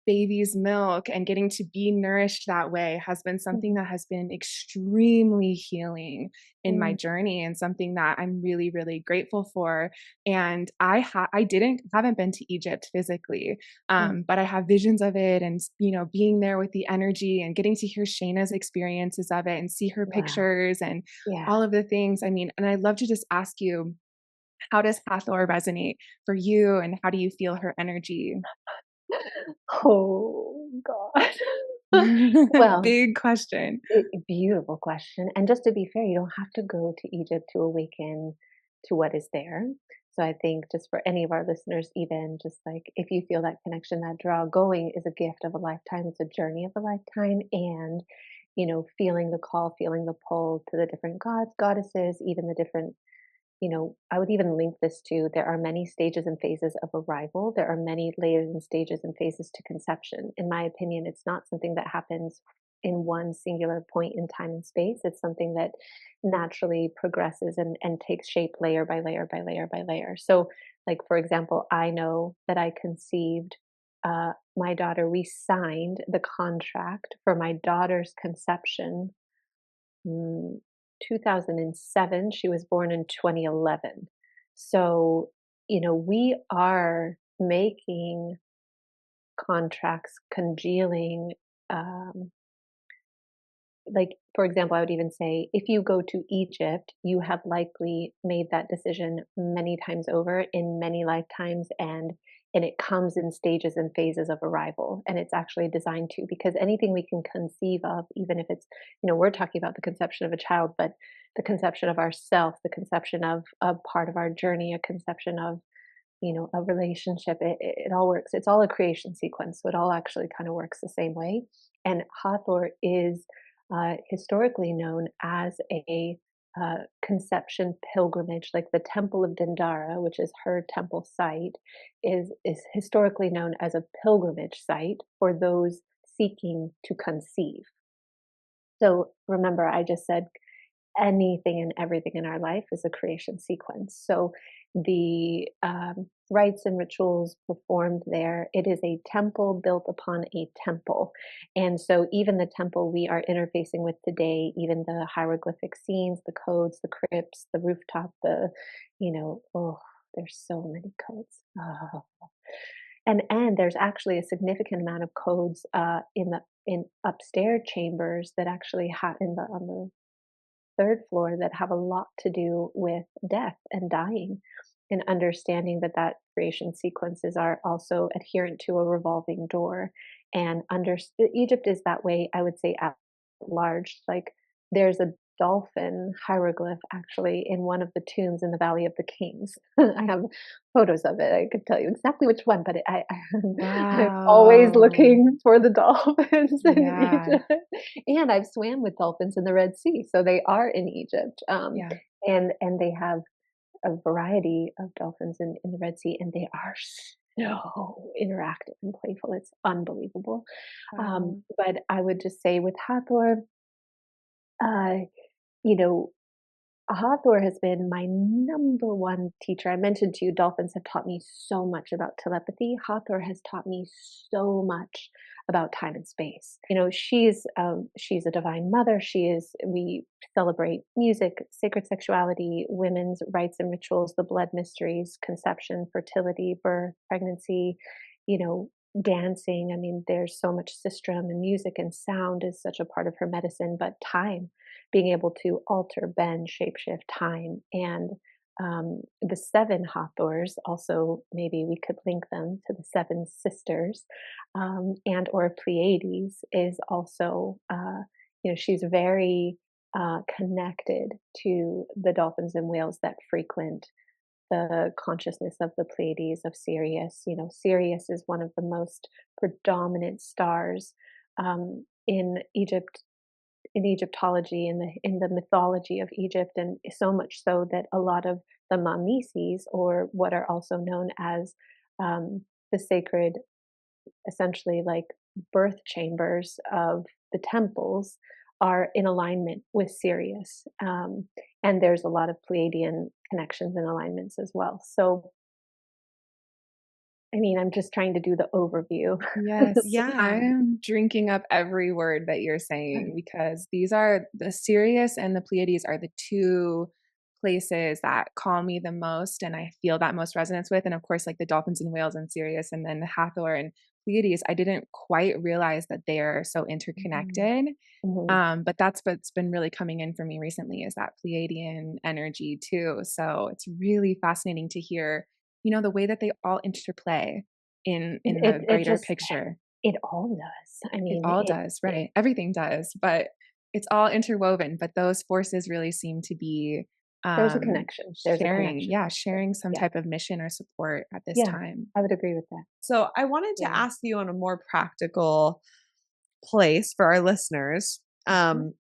baby's milk and getting to be nourished that way has been something that has been extremely healing in my journey and something that I'm really, really grateful for. And I haven't been to Egypt physically, but I have visions of it and, being there with the energy and getting to hear Shayna's experiences of it and see her Wow. pictures and Yeah. all of the things. I mean, and I'd love to just ask you, how does Hathor resonate for you and how do you feel her energy? Oh God. Well, Big question. beautiful question. And just to be fair, you don't have to go to Egypt to awaken to what is there. So I think just for any of our listeners, even just like if you feel that connection, that draw, going is a gift of a lifetime. It's a journey of a lifetime. And, feeling the call, feeling the pull to the different gods, goddesses, even the different, I would even link this to there are many stages and phases of arrival. There are many layers and stages and phases to conception. In my opinion, it's not something that happens in one singular point in time and space. It's something that naturally progresses and takes shape layer by layer by layer by layer. So, like, for example, I know that I conceived my daughter, we signed the contract for my daughter's conception. mm, 2007. She was born in 2011. So, we are making contracts, congealing. Um, like, for example, I would even say if you go to Egypt, you have likely made that decision many times over in many lifetimes, and it comes in stages and phases of arrival. And it's actually designed to, because anything we can conceive of, even if it's, we're talking about the conception of a child, but the conception of ourself, the conception of a part of our journey, a conception of, a relationship, it all works. It's all a creation sequence. So it all actually kind of works the same way. And Hathor is historically known as a conception pilgrimage, like the Temple of Dendara, which is her temple site, is historically known as a pilgrimage site for those seeking to conceive. So remember, I just said anything and everything in our life is a creation sequence. So the rites and rituals performed there, it is a temple built upon a temple. And so even the temple we are interfacing with today, even the hieroglyphic scenes, the codes, the crypts, the rooftop, oh, there's so many codes. Oh. And there's actually a significant amount of codes in upstairs chambers that actually on the third floor that have a lot to do with death and dying, and understanding that creation sequences are also adherent to a revolving door. And Egypt is that way, I would say, at large. Like, there's a dolphin hieroglyph actually in one of the tombs in the Valley of the Kings. I have photos of it. I could tell you exactly which one, but I'm always Wow. looking for the dolphins in Yeah. Egypt. And I've swam with dolphins in the Red Sea, so they are in Egypt. Yeah. And they have a variety of dolphins in the Red Sea, and they are so interactive and playful. It's unbelievable. Wow. But I would just say with Hathor, uh, you know, Hathor has been my number one teacher. I mentioned to you, dolphins have taught me so much about telepathy. Hathor has taught me so much about time and space. She's a divine mother. We celebrate music, sacred sexuality, women's rites and rituals, the blood mysteries, conception, fertility, birth, pregnancy, you know, dancing. I mean, there's so much sistrum, and music and sound is such a part of her medicine, but time, being able to alter, bend, shapeshift time. And the seven Hathors, also maybe we could link them to the seven sisters, and or Pleiades is also, she's very connected to the dolphins and whales that frequent the consciousness of the Pleiades of Sirius. Sirius is one of the most predominant stars in Egypt, in Egyptology, in the mythology of Egypt, and so much so that a lot of the Mamises, or what are also known as the sacred, essentially like birth chambers of the temples, are in alignment with Sirius. And there's a lot of Pleiadian connections and alignments as well. So, I mean, I'm just trying to do the overview. Yes, I Yeah. am drinking up every word that you're saying because these are the Sirius and the Pleiades are the two places that call me the most and I feel that most resonance with. And of course, like the dolphins and whales and Sirius and then the Hathor and Pleiades, I didn't quite realize that they're so Mhm. interconnected. Mhm. But that's what's been really coming in for me recently is that Pleiadian energy too. So it's really fascinating to hear, the way that they all interplay in It the it greater just picture. it all does. I It mean, all does, right? Everything does, but it's all interwoven, but those forces really seem to be, there's a connection. There's a sharing connection yeah, for sure. sharing some Yeah. type of mission or support at this Yeah. time. I would agree with that. So I wanted to Yeah. ask you on a more practical place for our listeners. Mhm.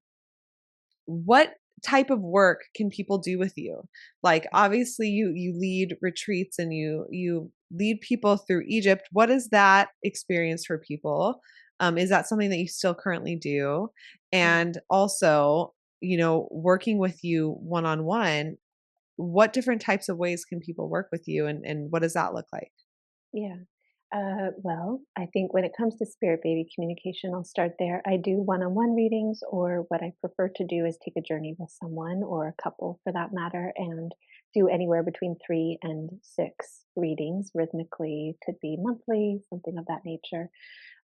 What type of work can people do with you? Like obviously you lead retreats and you lead people through Egypt. What is that experience for people? Is that something that you still currently do? Yeah. And also, working with you one on one, what different types of ways can people work with you and what does that look like? Yeah. Well, I think when it comes to spirit baby communication, I'll start there. I do one on one readings, or what I prefer to do is take a journey with someone or a couple for that matter, and do anywhere between 3 and 6 readings rhythmically, could be monthly, something of that nature.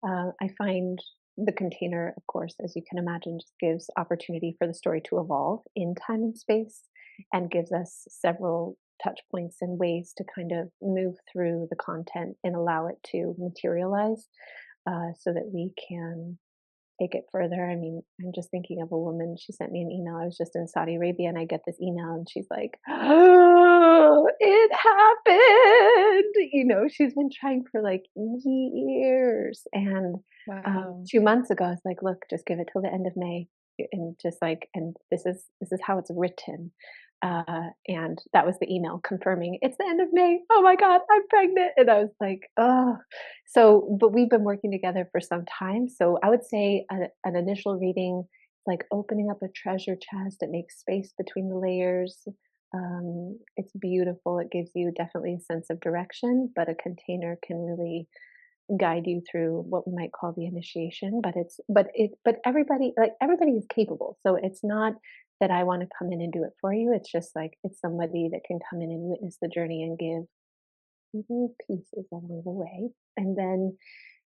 I find the container, of course, as you can imagine, just gives opportunity for the story to evolve in time and space and gives us several touch points and ways to kind of move through the content and allow it to materialize, so that we can take it further. I mean, I'm just thinking of a woman, she sent me an email. I was just in Saudi Arabia and I get this email and she's like, "Oh, it happened." She's been trying for like years. And Wow. 2 months ago, I was like, "Look, just give it till the end of May." And just like, and this is how it's written. And that was the email confirming it's the end of May. Oh my God, I'm pregnant. And I was like, oh, so, but we've been working together for some time. So I would say an initial reading, like opening up a treasure chest, it makes space between the layers. It's beautiful. It gives you definitely a sense of direction, but a container can really guide you through what we might call the initiation. But everybody is capable. So it's not that I want to come in and do it for you. It's just like it's somebody that can come in and witness the journey and give little pieces along the way. And then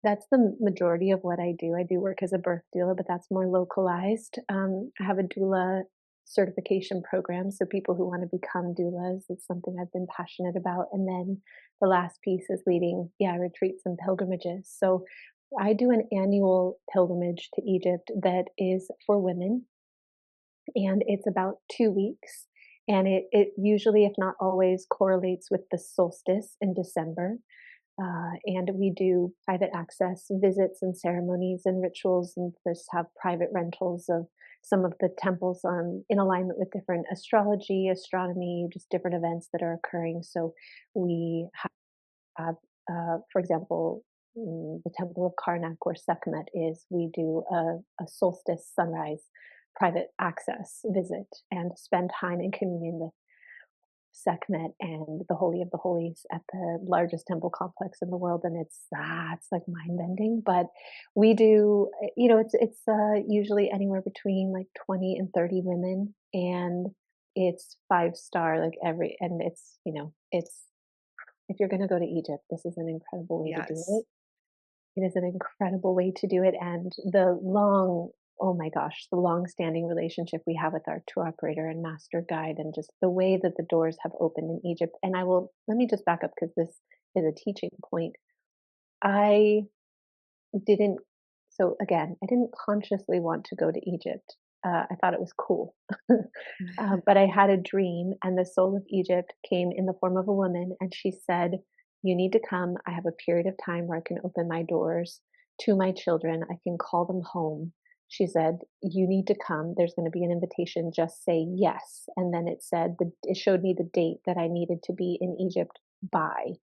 that's the majority of what I do. I do work as a birth doula, but that's more localized. I have a doula certification program, so people who want to become doulas, it's something I've been passionate about. And then the last piece is leading, yeah, retreats and pilgrimages. So I do an annual pilgrimage to Egypt that is for women, and it's about 2 weeks. And it usually, if not always, correlates with the solstice in December. And we do private access visits and ceremonies and rituals, and just have private rentals of some of the temples in alignment with different astrology, astronomy, just different events that are occurring. So we have for example, the temple of Karnak or Sekhmet is, we do a solstice sunrise private access visit and spend time in communion with Sekhmet and the Holy of the Holies at the largest temple complex in the world, and it's like mind bending. But we do, it's usually anywhere between like 20 and 30 women, and it's 5 star, like and it's if you're going to go to Egypt, this is an incredible way to do Yes. it. It is an incredible way to do it, and oh my gosh, the long-standing relationship we have with our tour operator and master guide, and just the way that the doors have opened in Egypt. And let me just back up because this is a teaching point. I didn't, so again, I didn't consciously want to go to Egypt. I thought it was cool. But I had a dream, and the soul of Egypt came in the form of a woman, and she said, "You need to come. I have a period of time where I can open my doors to my children. I can call them home." She said, "You need to come. There's going to be an invitation. Just say yes." And then it showed me the date that I needed to be in Egypt by.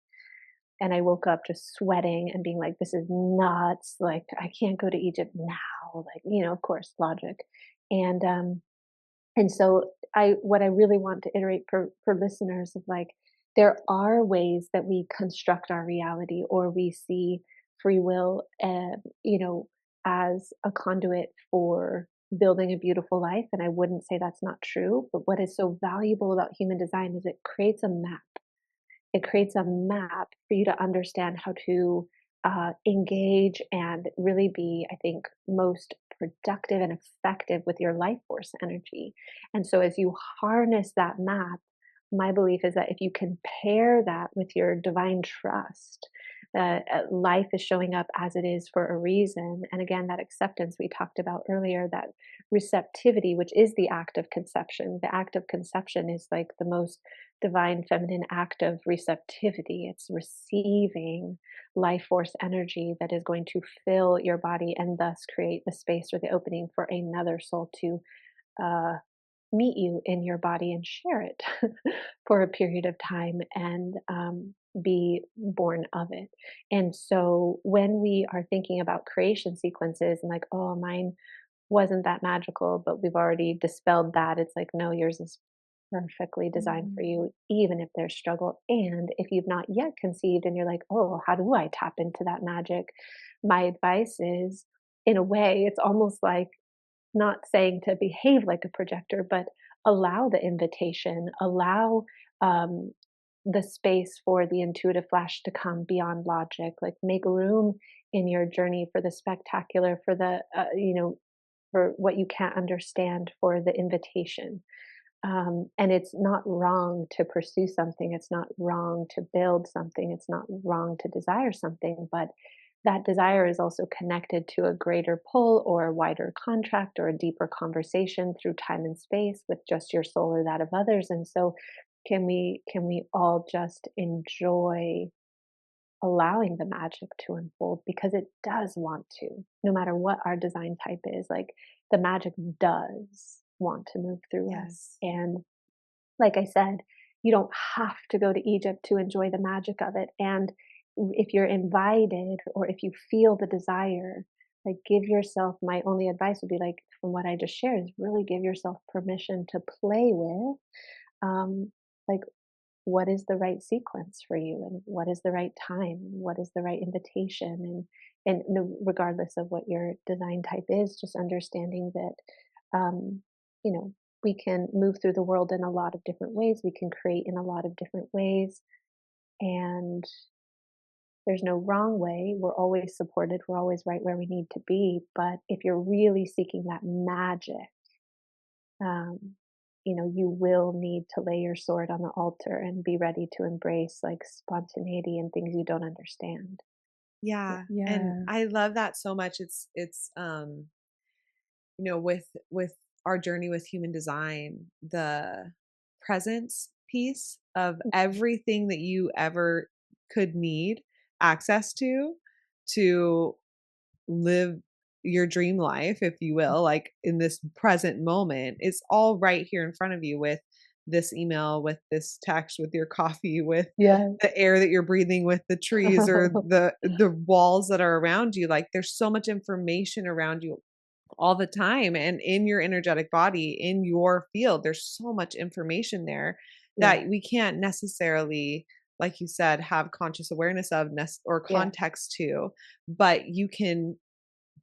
And I woke up just sweating and being like, this is nuts. Like, I can't go to Egypt now. Like, of course, logic. And and so what I really want to iterate for listeners of, like, there are ways that we construct our reality, or we see free will, as a conduit for building a beautiful life. And I wouldn't say that's not true. But what is so valuable about human design is it creates a map. It creates a map for you to understand how to engage and really be, I think, most productive and effective with your life force energy. And so, as you harness that map, my belief is that if you can pair that with your divine trust, that life is showing up as it is for a reason. And again, that acceptance we talked about earlier, that receptivity, which is the act of conception. The act of conception is like the most divine feminine act of receptivity. It's receiving life force energy that is going to fill your body and thus create the space or the opening for another soul to uh, meet you in your body and share it for a period of time, and be born of it. And so when we are thinking about creation sequences and like, oh, mine wasn't that magical, but we've already dispelled that. It's like, no, yours is perfectly designed for Mhm. you, even if there's struggle. And if you've not yet conceived and you're like, oh, how do I tap into that magic? My advice is, in a way, it's almost like not saying to behave like a projector, but allow the invitation, allow um, the space for the intuitive flash to come beyond logic, like make room in your journey for the spectacular, for for what you can't understand, for the invitation. And it's not wrong to pursue something. It's not wrong to build something. It's not wrong to desire something, but that desire is also connected to a greater pull or a wider contract or a deeper conversation through time and space with just your soul or that of others. And so can we all just enjoy allowing the magic to unfold, because it does want to, no matter what our design type is. Like, the magic does want to move through us. Yes. And like I said, you don't have to go to Egypt to enjoy the magic of it. And if you're invited, or if you feel the desire, like, give yourself, my only advice would be, like, from what I just shared, is really give yourself permission to play with, um, like, what is the right sequence for you, and what is the right time, and what is the right invitation, and regardless of what your design type is, just understanding that, um, you know we can move through the world in a lot of different ways, we can create in a lot of different ways, and there's no wrong way. We're always supported, we're always right where we need to be. But if you're really seeking that magic, um, you will need to lay your sword on the altar and be ready to embrace, like, spontaneity and things you don't understand. Yeah. And Yeah. I love that so much. It's with our journey with human design, the presence piece of everything that you ever could need access to live your dream life, if you will, like in this present moment, it's all right here in front of you with this email, with this text, with your coffee, with Yeah. the air that you're breathing, with the trees or the walls that are around you. Like there's so much information around you all the time, and in your energetic body, in your field, there's so much information there Yeah. that we can't necessarily, like you said, have conscious awareness of or Yeah. context to, but you can,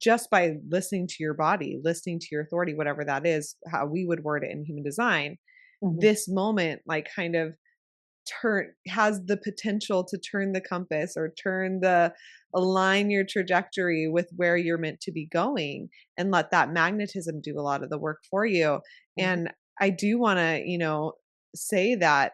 just by listening to your body, listening to your authority, whatever that is, how we would word it in human design, Mhm. this moment, like kind of has the potential to turn the compass or align your trajectory with where you're meant to be going, and let that magnetism do a lot of the work for you. Mhm. And I do want to, say that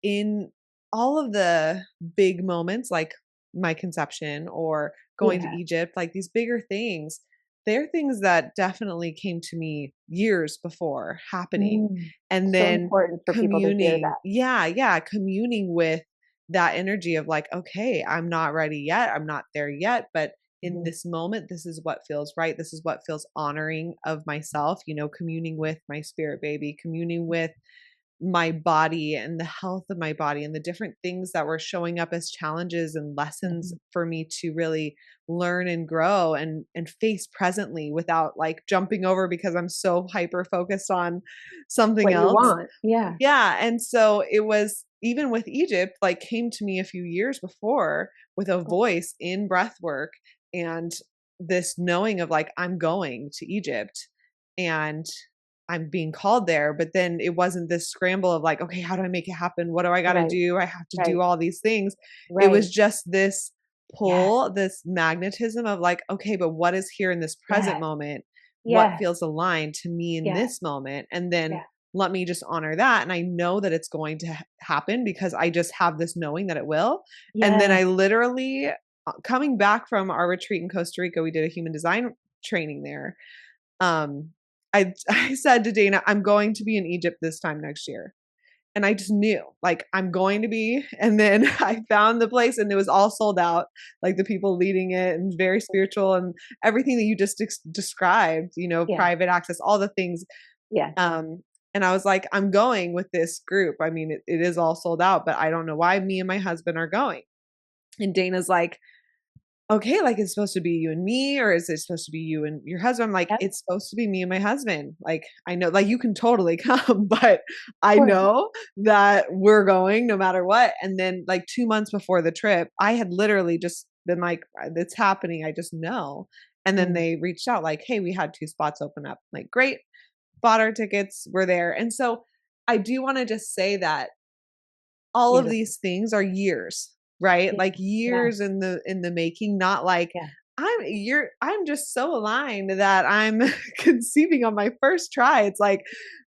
in all of the big moments, like my conception or going to Yeah. Egypt, like these bigger things, they're things that definitely came to me years before happening. Mm. And So then important for people to hear communing, that. yeah, communing with that energy of like, okay, I'm not ready yet. I'm not there yet. But in Mhm. this moment, this is what feels right. This is what feels honoring of myself, communing with my spirit baby, communing with my body and the health of my body and the different things that were showing up as challenges and lessons Mhm. for me to really learn and grow and face presently, without like jumping over because I'm so hyper focused on something What you else. want. Yeah. Yeah, and so it was, even with Egypt, like came to me a few years before with a voice in breath work, and this knowing of like, I'm going to Egypt and I'm being called there. But then it wasn't this scramble of like, okay, how do I make it happen? What do I got to Right. do? I have to Right. do all these things. It Right. was just this Yes. pull, this magnetism of like, okay, but what is here in this present Yes. moment? What Yes. feels aligned to me in Yes. this moment? And then Yes. let me just honor that. And I know that it's going to happen because I just have this knowing that it will. And then Yes. I literally, coming back from our retreat in Costa Rica, we did a human design training there. Um, I said to Dana, I'm going to be in Egypt this time next year. And I just knew, like, I'm going to be. And then I found the place and it was all sold out, like the people leading it, and very spiritual and everything that you just described, Yeah. private access, all the things. Yes. Um, and I was like, I'm going with this group. I mean, it is all sold out, but I don't know why me and my husband are going. And Dana's like, okay, like it's supposed to be you and me, or is it supposed to be you and your husband? I'm like, Yep. it's supposed to be me and my husband. Like, I know, like you can totally come, but Of I course. know that we're going no matter what. And then like 2 months before the trip, I had literally just been like, it's happening. I just know. And then Mm. they reached out like, hey, we had 2 spots open up. Like, great, bought our tickets, we're there. And so I do want to just say that all of Beautiful. these things are years, right? Yeah. Like Yes. years in the making, not like Yeah. I'm just so aligned that I'm conceiving on my first try. It's like,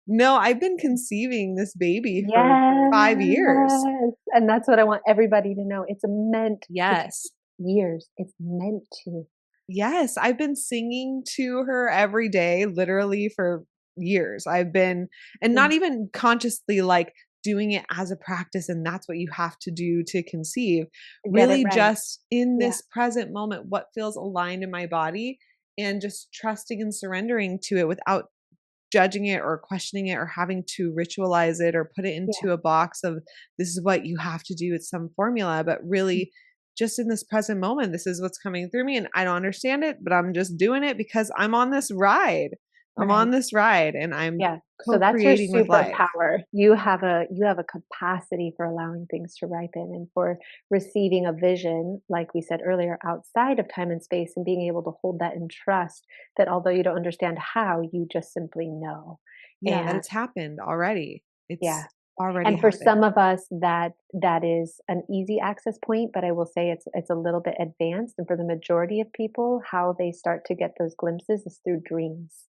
no, I've been conceiving this baby for 5 years. Yes. And that's what I want everybody to know. It's meant to take Yes. years. It's meant to. Yes, I've been singing to her every day, literally for years. I've been, and Yeah. not even consciously like doing it as a practice, and that's what you have to do to conceive. Get it Really, right. just in Yeah. this present moment, what feels aligned in my body, and just trusting and surrendering to it without judging it or questioning it or having to ritualize it or put it Yeah. into a box of this is what you have to do. It's some formula, but Mm. really just in this present moment, this is what's coming through me. And I don't understand it, but I'm just doing it because I'm on this ride. I'm Right. on this ride and I'm Yeah. So that's your co-creating with life. superpower. You have a capacity for allowing things to ripen and for receiving a vision, like we said earlier, outside of time and space, and being able to hold that in trust that although you don't understand how, you just simply know. Yeah, that And it's happened already. yeah. It's already And for happened. some of us that is an easy access point, but I will say it's a little bit advanced. And for the majority of people, how they start to get those glimpses is through dreams.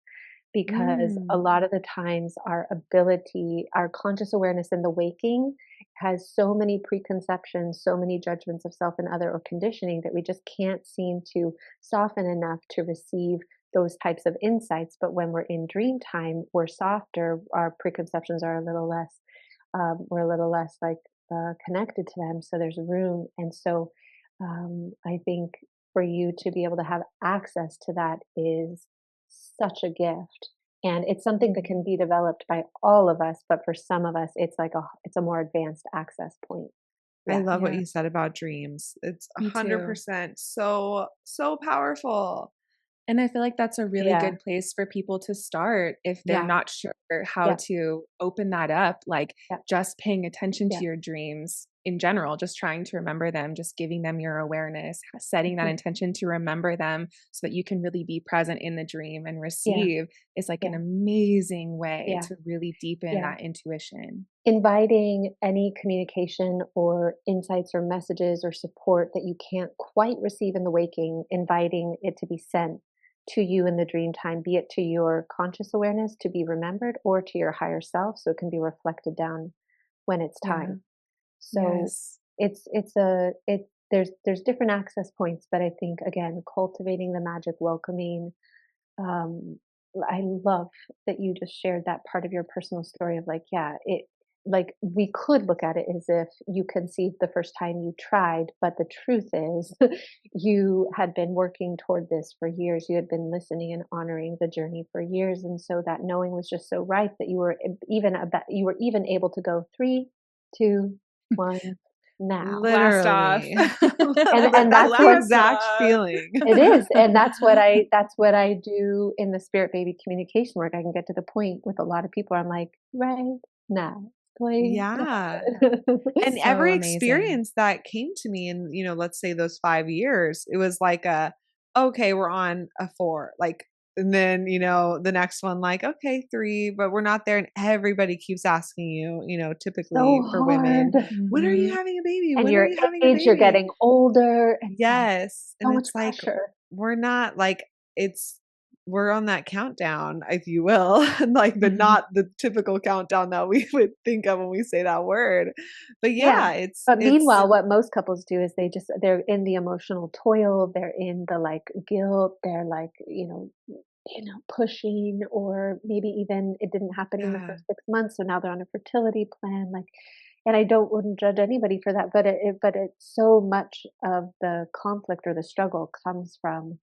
Because a Mm. lot of the times our ability, our conscious awareness in the waking has so many preconceptions, so many judgments of self and other or conditioning that we just can't seem to soften enough to receive those types of insights. But when we're in dream time, we're softer, our preconceptions are a little less, we're a little less like connected to them. So there's room. And so I think for you to be able to have access to that is such a gift. And it's something that can be developed by all of us, but for some of us, it's like it's a more advanced access point. I Yeah. love what you said about dreams. It's Me too. 100% so powerful. And I feel like that's a really Yeah. good place for people to start if they're Yeah. not sure how Yeah. to open that up, like Yeah. just paying attention Yeah. to your dreams in general, just trying to remember them, just giving them your awareness, setting that Mhm. intention to remember them so that you can really be present in the dream and Yeah. receive is like an Yeah. amazing way Yeah. to really deepen Yeah. that intuition. Inviting any communication or insights or messages or support that you can't quite receive in the waking, inviting it to be sent to you in the dream time, be it to your conscious awareness to be remembered or to your higher self so it can be reflected down when it's Yeah. time. So Yes. there's different access points, but I think again, cultivating the magic, welcoming. Um, I love that you just shared that part of your personal story of like, yeah, it like we could look at it as if you conceived the first time you tried, but the truth is you had been working toward this for years. You had been listening and honoring the journey for years. And so that knowing was just so right that you were you were even able to go 3, 2, 1 now. Blast off. Literally. And that's The what Blast exact off. feeling. it is, and that's what I do in the spirit baby communication work. I can get to the point with a lot of people. I'm like, right now, it's going to Yeah. happen. And So every amazing. experience that came to me in, let's say those 5 years, it was like okay, we're on a 4, like, and then, the next one, like, okay, 3, but we're not there. And everybody keeps asking you, So typically for women, hard, when are you Mhm. having a baby? and When are your you having a age, you're baby? getting older. It's like Yes. And so much it's like, pressure. we're not like, we're on that countdown, if you will, like Mhm. not the typical countdown that we would think of when we say that word. But Yeah. yeah, But it's meanwhile, what most couples do is they're in the emotional toil, they're in the like guilt, they're like, pushing, or maybe even it didn't happen in the yeah. first 6 months, so now they're on a fertility plan. Like, and wouldn't judge anybody for that, but it's so much of the conflict or the struggle comes from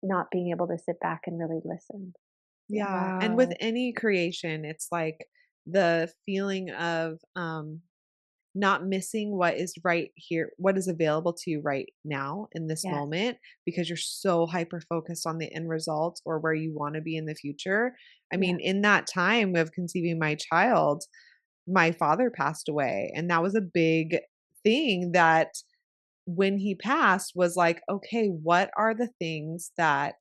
not being able to sit back and really listen. Yeah. Yeah, and with Wow. any creation, it's like the feeling of not missing what is right here, what is available to you right now in this Yes. moment, because you're so hyper focused on the end result or where you want to be in the future. I Yeah. mean, in that time of conceiving my child, my father passed away, and that was a big thing that when he passed was like, okay, what are the things that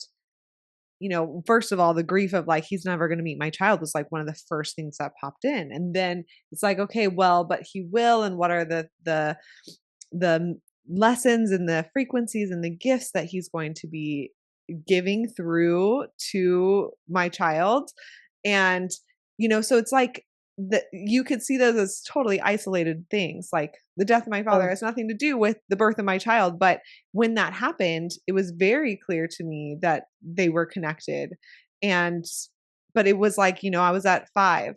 first of all, the grief of like, he's never going to meet my child was like one of the first things that popped in. And then it's like, okay, well, but he will. And what are the lessons and the frequencies and the gifts that he's going to be giving through to my child? And, so it's like that you could see those as totally isolated things. Like the death of my father Oh, has nothing to do with the birth of my child. But when that happened, it was very clear to me that they were connected. And, but it was like, I was at 5,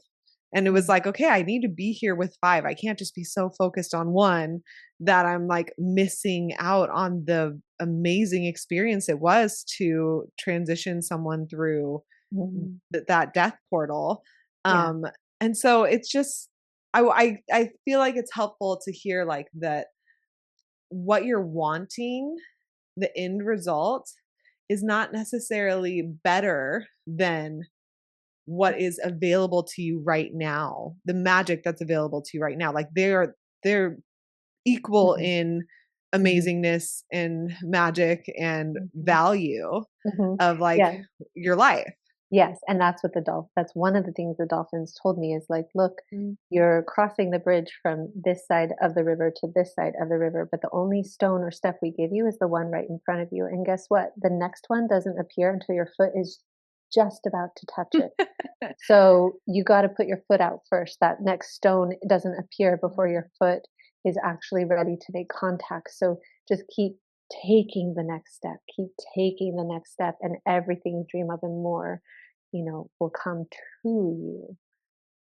and it was Mm. like, okay, I need to be here with 5. I can't just be so focused on one that I'm like missing out on the amazing experience it was to transition someone through mhm. that death portal. Yeah. Um, and so it's just, I feel like it's helpful to hear like that what you're wanting, the end result, is not necessarily better than what is available to you right now, the magic that's available to you right now. Like they're equal Mhm. in Mhm. amazingness and magic and Mhm. value Mhm. of like Yeah. your life. Yes, and that's what that's one of the things the dolphins told me is like, look, Mm. you're crossing the bridge from this side of the river to this side of the river, but the only stone or step we give you is the one right in front of you. And guess what? The next one doesn't appear until your foot is just about to touch it. So you got to put your foot out first. That next stone doesn't appear before your foot is actually ready to make contact. So just keep taking the next step, keep taking the next step, and everything you dream of and more, will come to you.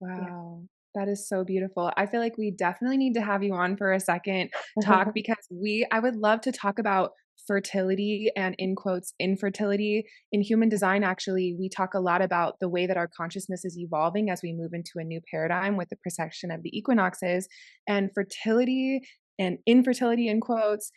Yeah. Wow. That is so beautiful. I feel like we definitely need to have you on for a second talk because I would love to talk about fertility and, in quotes, infertility. In human design, actually, we talk a lot about the way that our consciousness is evolving as we move into a new paradigm with the precession of the equinoxes, and fertility and infertility, in quotes,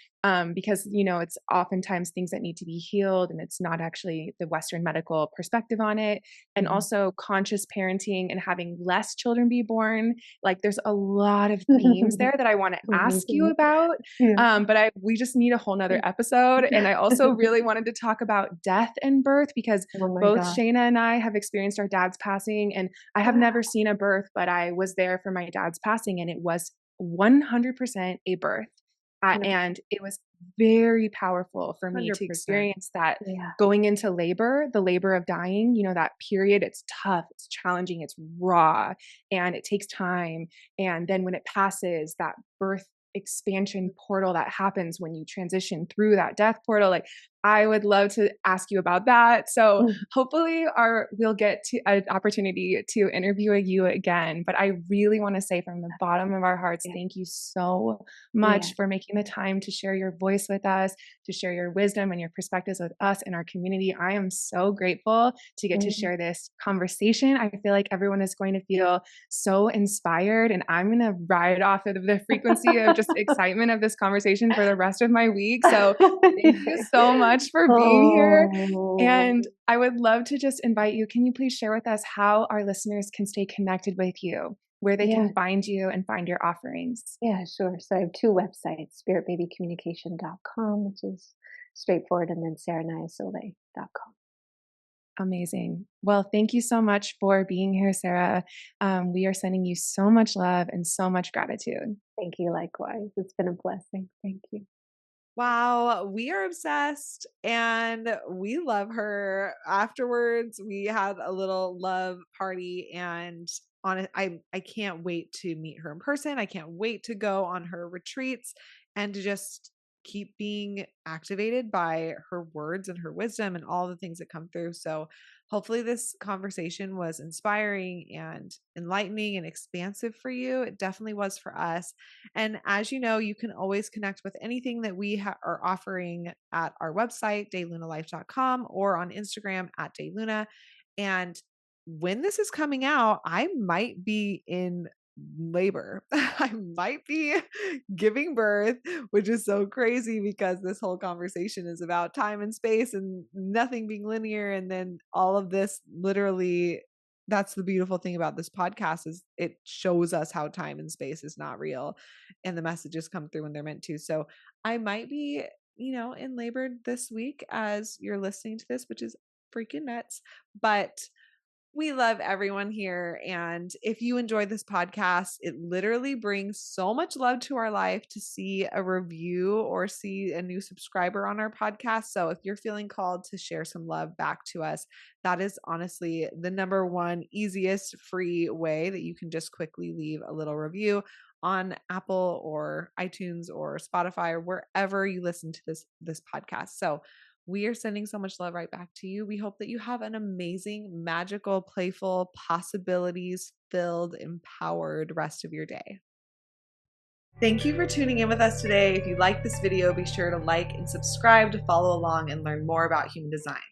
because, it's oftentimes things that need to be healed, and it's not actually the Western medical perspective on it. And also conscious parenting and having less children be born. Like, there's a lot of themes there that I want to ask you about. Yeah. But we just need a whole nother episode. And I also really wanted to talk about death and birth, because Oh my both gosh. Shayna and I have experienced our dad's passing, and I have never seen a birth, but I was there for my dad's passing, and it was 100% a birth. And it was very powerful for me to 100%. experience that Yeah. going into labor, the labor of dying, that period. It's tough, it's challenging, it's raw, and it takes time. And then when it passes, that birth expansion portal that happens when you transition through that death portal, like, I would love to ask you about that. So hopefully we'll get to an opportunity to interview you again. But I really want to say from the bottom of our hearts, thank you so much for making the time to share your voice with us, to share your wisdom and your perspectives with us and our community. I am so grateful to get to share this conversation. I feel like everyone is going to feel so inspired, and I'm going to ride off of the frequency of just excitement of this conversation for the rest of my week. So thank you so much for being here. And I would love to just invite you. Can you please share with us how our listeners can stay connected with you, where they can find you and find your offerings? Yeah, sure. So I have two websites, spiritbabycommunication.com, which is straightforward, and then SarahNaiaSoleil.com. Amazing. Well, thank you so much for being here, Sarah. We are sending you so much love and so much gratitude. Thank you. Likewise. It's been a blessing. Thank you. Wow, we are obsessed and we love her. Afterwards, we had a little love party, and I can't wait to meet her in person. I can't wait to go on her retreats and to just keep being activated by her words and her wisdom and all the things that come through. So hopefully this conversation was inspiring and enlightening and expansive for you. It definitely was for us. And as you know, you can always connect with anything that we are offering at our website, daylunalife.com, or on Instagram at DayLuna. And when this is coming out, I might be in labor. I might be giving birth, which is so crazy because this whole conversation is about time and space and nothing being linear. And then all of this literally, that's the beautiful thing about this podcast, is it shows us how time and space is not real, and the messages come through when they're meant to. So I might be, in labor this week as you're listening to this, which is freaking nuts. But we love everyone here. And if you enjoyed this podcast, it literally brings so much love to our life to see a review or see a new subscriber on our podcast. So if you're feeling called to share some love back to us, that is honestly the number one easiest free way that you can just quickly leave a little review on Apple or iTunes or Spotify or wherever you listen to this podcast. So we are sending so much love right back to you. We hope that you have an amazing, magical, playful, possibilities filled, empowered rest of your day. Thank you for tuning in with us today. If you like this video, be sure to like and subscribe to follow along and learn more about human design.